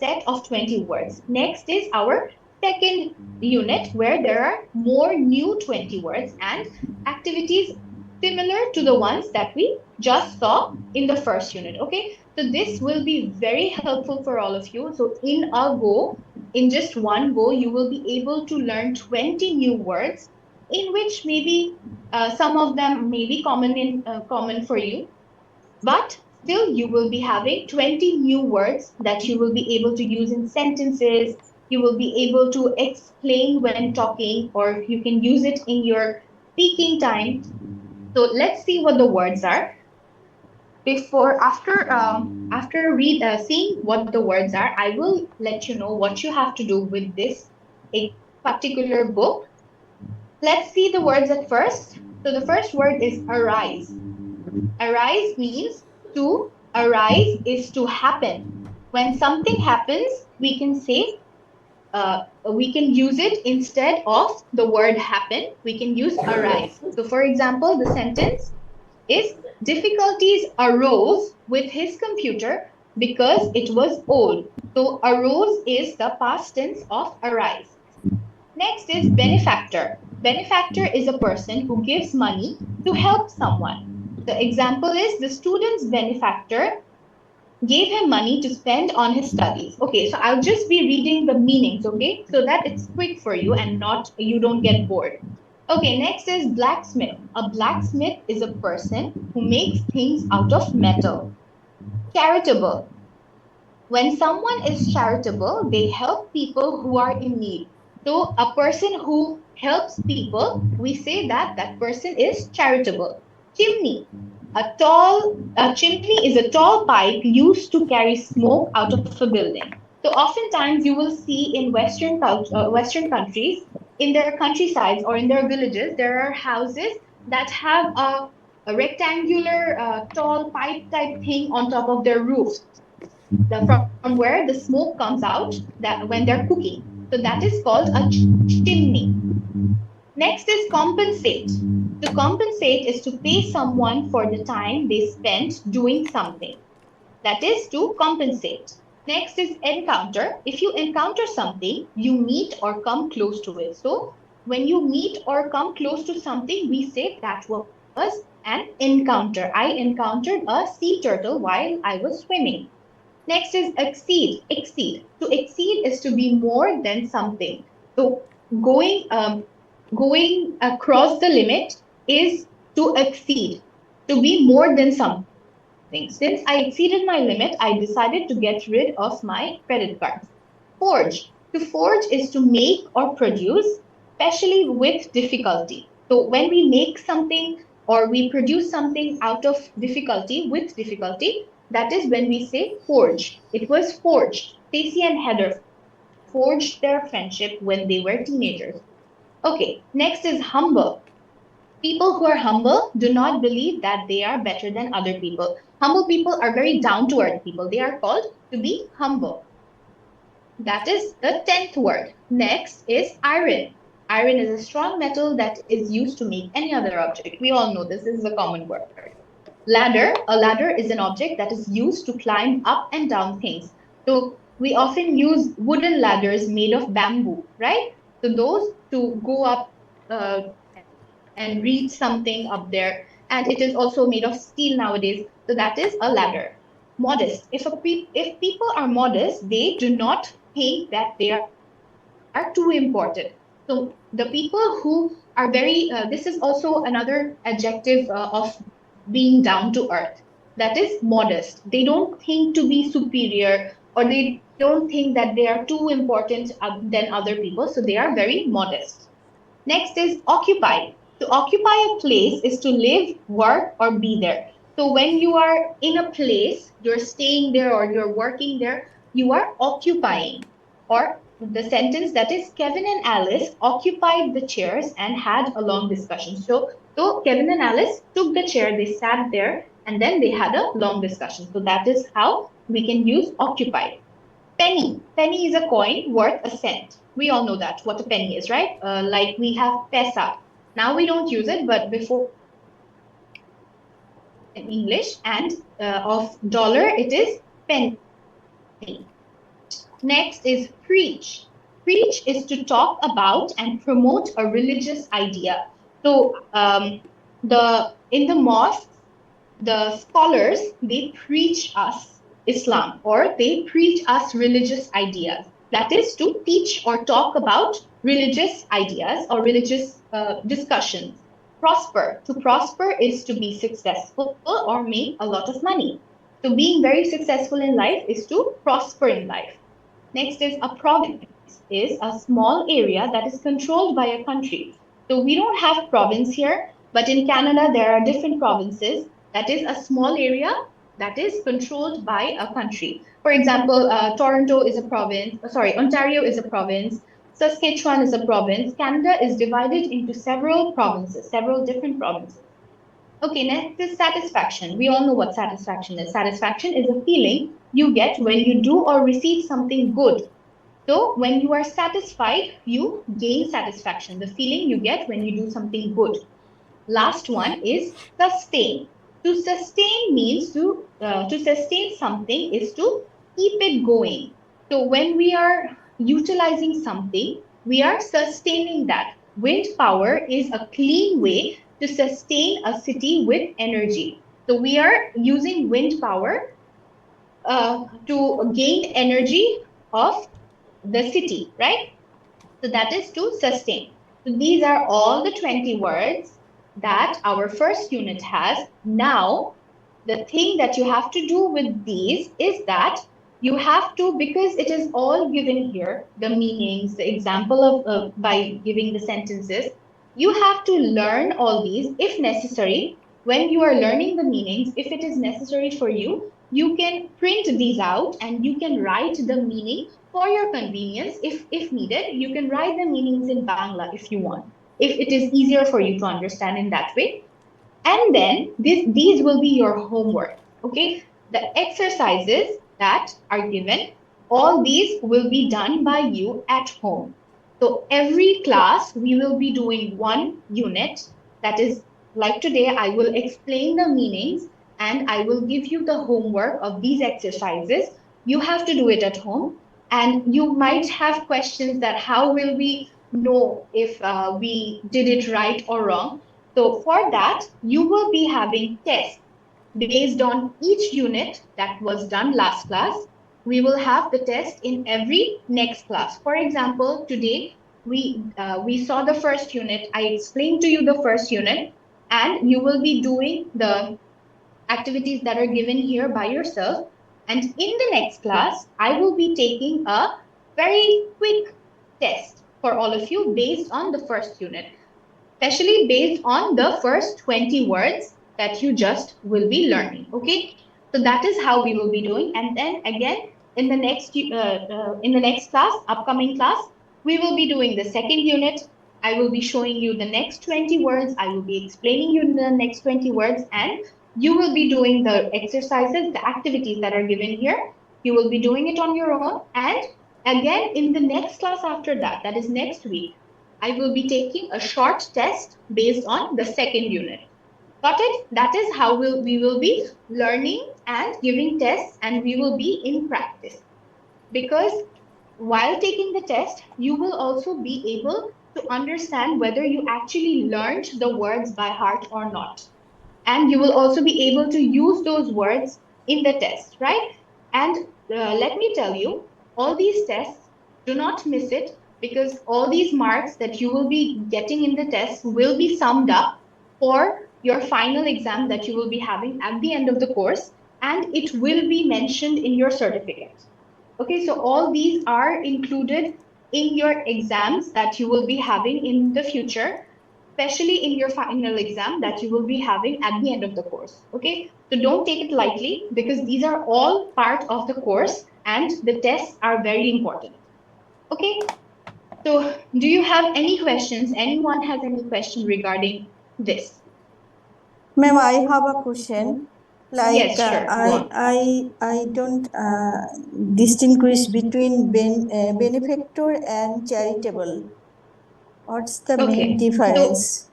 set of 20 words. Next is our second unit where there are more new 20 words and activities similar to the ones that we just saw in the first unit. Okay, so this will be very helpful for all of you. So in just one go, you will be able to learn 20 new words in which maybe some of them may be common for you, but still you will be having 20 new words that you will be able to use in sentences. You will be able to explain when talking, or you can use it in your speaking time. So let's see what the words are. After seeing what the words are, I will let you know what you have to do with this a particular book. Let's see the words at first. So the first word is arise. Arise means to arise is to happen. When something happens, we can say, we can use it instead of the word happen. We can use arise. So for example, the sentence is difficulties arose with his computer because it was old. So arose is the past tense of arise. Next is benefactor. Benefactor is a person who gives money to help someone. The example is the student's benefactor gave him money to spend on his studies. Okay, so I'll just be reading the meanings, okay, so that it's quick for you and not you don't get bored. Okay, next is blacksmith. A blacksmith is a person who makes things out of metal. Charitable. When someone is charitable, they help people who are in need. So a person who helps people, we say that that person is charitable. Chimney. A chimney is a tall pipe used to carry smoke out of a building. So oftentimes you will see in Western countries, in their countrysides or in their villages, there are houses that have a rectangular tall pipe type thing on top of their roofs, from where the smoke comes out that when they're cooking. So that is called a chimney. Next is compensate. To compensate is to pay someone for the time they spent doing something. That is to compensate. Next is encounter. If you encounter something, you meet or come close to it. So when you meet or come close to something, we say that was an encounter. I encountered a sea turtle while I was swimming. Next is exceed. Exceed. To exceed is to be more than something. So going going across the limit is to exceed, to be more than something. Since I exceeded my limit, I decided to get rid of my credit cards. Forge. To forge is to make or produce. especially with difficulty. So when we make something or we produce something out of difficulty, with difficulty, that is when we say forge. It was forged. Stacy and Heather forged their friendship when they were teenagers. Okay, next is humble. People who are humble do not believe that they are better than other people. Humble people are very down to earth people. They are called to be humble. That is the 10th word. Next is iron. Iron is a strong metal that is used to make any other object. We all know this is a common word. Ladder. A ladder is an object that is used to climb up and down things. So we often use wooden ladders made of bamboo, right? So those to go up and reach something up there. And it is also made of steel nowadays. So that is a ladder. Modest. If people are modest, they do not think that they are too important. So the people who are very this is also another adjective of being down to earth. That is modest. They don't think to be superior, or they don't think that they are too important than other people. So they are very modest. Next is occupy. To occupy a place is to live, work, or be there. So when you are in a place, you're staying there or you're working there, you are occupying. Or the sentence that is Kevin and Alice occupied the chairs and had a long discussion. So Kevin and Alice took the chair, they sat there, and then they had a long discussion. So that is how we can use occupy. Penny. Penny is a coin worth a cent. We all know that, what a penny is, right? Like we have pesa. Now we don't use it, but before it was in English. And of dollar, it is penny. Next is preach. Preach is to talk about and promote a religious idea. So the in the mosques, the scholars they preach us Islam or they preach us religious ideas. That is to teach or talk about religious ideas or religious discussions. Prosper. To prosper is to be successful or make a lot of money. So being very successful in life is to prosper in life. Next is a province is a small area that is controlled by a country. So we don't have province here, but in Canada there are different provinces. That is a small area that is controlled by a country. For example, Toronto is a province. Sorry, Ontario is a province. Saskatchewan is a province. Canada is divided into several provinces, several different provinces. Okay, next is satisfaction. We all know what satisfaction is. Satisfaction is a feeling you get when you do or receive something good. So, when you are satisfied, you gain satisfaction, the feeling you get when you do something good. Last one is sustain. To sustain means to sustain something is to keep it going. So when we are utilizing something, we are sustaining that. Wind power is a clean way to sustain a city with energy. So we are using wind power to gain energy of the city, right? So that is to sustain. So these are all the 20 words that our first unit has. Now, the thing that you have to do with these is that you have to, because it is all given here, the meanings, the example of by giving the sentences, you have to learn all these if necessary. When you are learning the meanings, if it is necessary for you, you can print these out and you can write the meaning for your convenience. If needed, you can write the meanings in Bangla if you want, if it is easier for you to understand in that way. And then these will be your homework. Okay, the exercises that are given, all these will be done by you at home. So every class we will be doing one unit. That is, like today I will explain the meanings and I will give you the homework of these exercises. You have to do it at home, and you might have questions that how will we know if we did it right or wrong. So for that, you will be having tests based on each unit that was done last class. We will have the test in every next class. For example, today we saw the first unit. I explained to you the first unit, and you will be doing the activities that are given here by yourself. And in the next class, I will be taking a very quick test. for all of you based on the first unit, especially based on the first 20 words that you just will be learning. Okay, so that is how we will be doing. And then again, in the next class, upcoming class, we will be doing the second unit. I will be showing you the next 20 words. I will be explaining you the next 20 words, and you will be doing the exercises, the activities that are given here. You will be doing it on your own. And again, in the next class after that, that is next week, I will be taking a short test based on the second unit. Got it? That is how we will be learning and giving tests, and we will be in practice. Because while taking the test, you will also be able to understand whether you actually learned the words by heart or not. And you will also be able to use those words in the test, right? And let me tell you, all these tests, do not miss it, because all these marks that you will be getting in the test will be summed up for your final exam that you will be having at the end of the course, and it will be mentioned in your certificate. Okay, so all these are included in your exams that you will be having in the future, especially in your final exam that you will be having at the end of the course. Okay, so don't take it lightly, because these are all part of the course and the tests are very important. Okay, so do you have any questions? Anyone has any question regarding this? Ma'am, I have a question. Like Yes, sure. Go on. I don't distinguish between benefactor and charitable. What's the main Okay, so difference?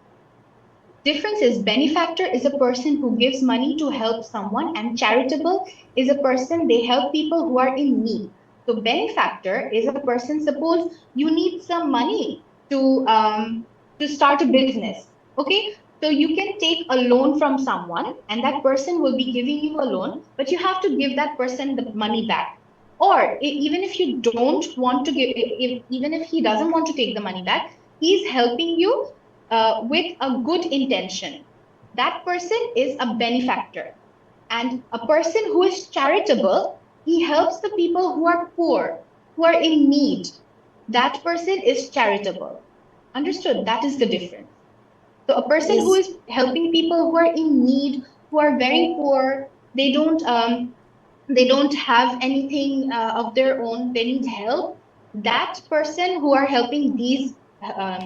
difference is benefactor is a person who gives money to help someone, and charitable is a person they help people who are in need. So benefactor is a person, suppose you need some money to start a business. Okay, so you can take a loan from someone, and that person will be giving you a loan, but you have to give that person the money back. Or even if you don't want to give, even if he doesn't want to take the money back, he's helping you with a good intention. That person is a benefactor. And a person who is charitable, he helps the people who are poor, who are in need. That person is charitable. Understood? That is the difference. So a person who Yes. is helping people who are in need, who are very poor, they don't they don't have anything of their own, they need help. That person who are helping these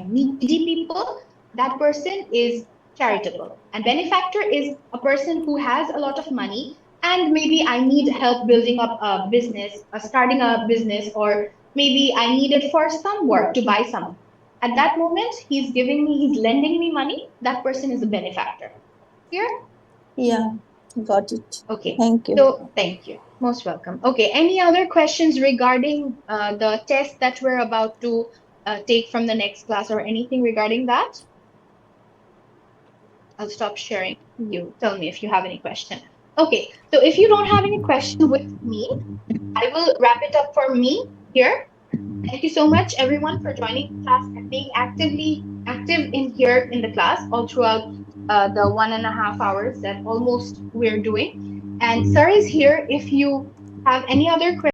needy people, that person is charitable. And benefactor is a person who has a lot of money, and maybe I need help building up a business, starting a business, or maybe I need it for some work to buy something. At that moment, he's lending me money. That person is a benefactor. Clear? Yeah, got it. Okay, Thank you. so thank you. Most welcome. Okay, any other questions regarding the test that we're about to take from the next class, or anything regarding that? I'll stop sharing. You tell me if you have any question. Okay, so if you don't have any question with me, I will wrap it up for me here. Thank you so much, everyone, for joining the class and being active in here in the class all throughout the 1.5 hours that almost we're doing. And sir is here if you have any other questions.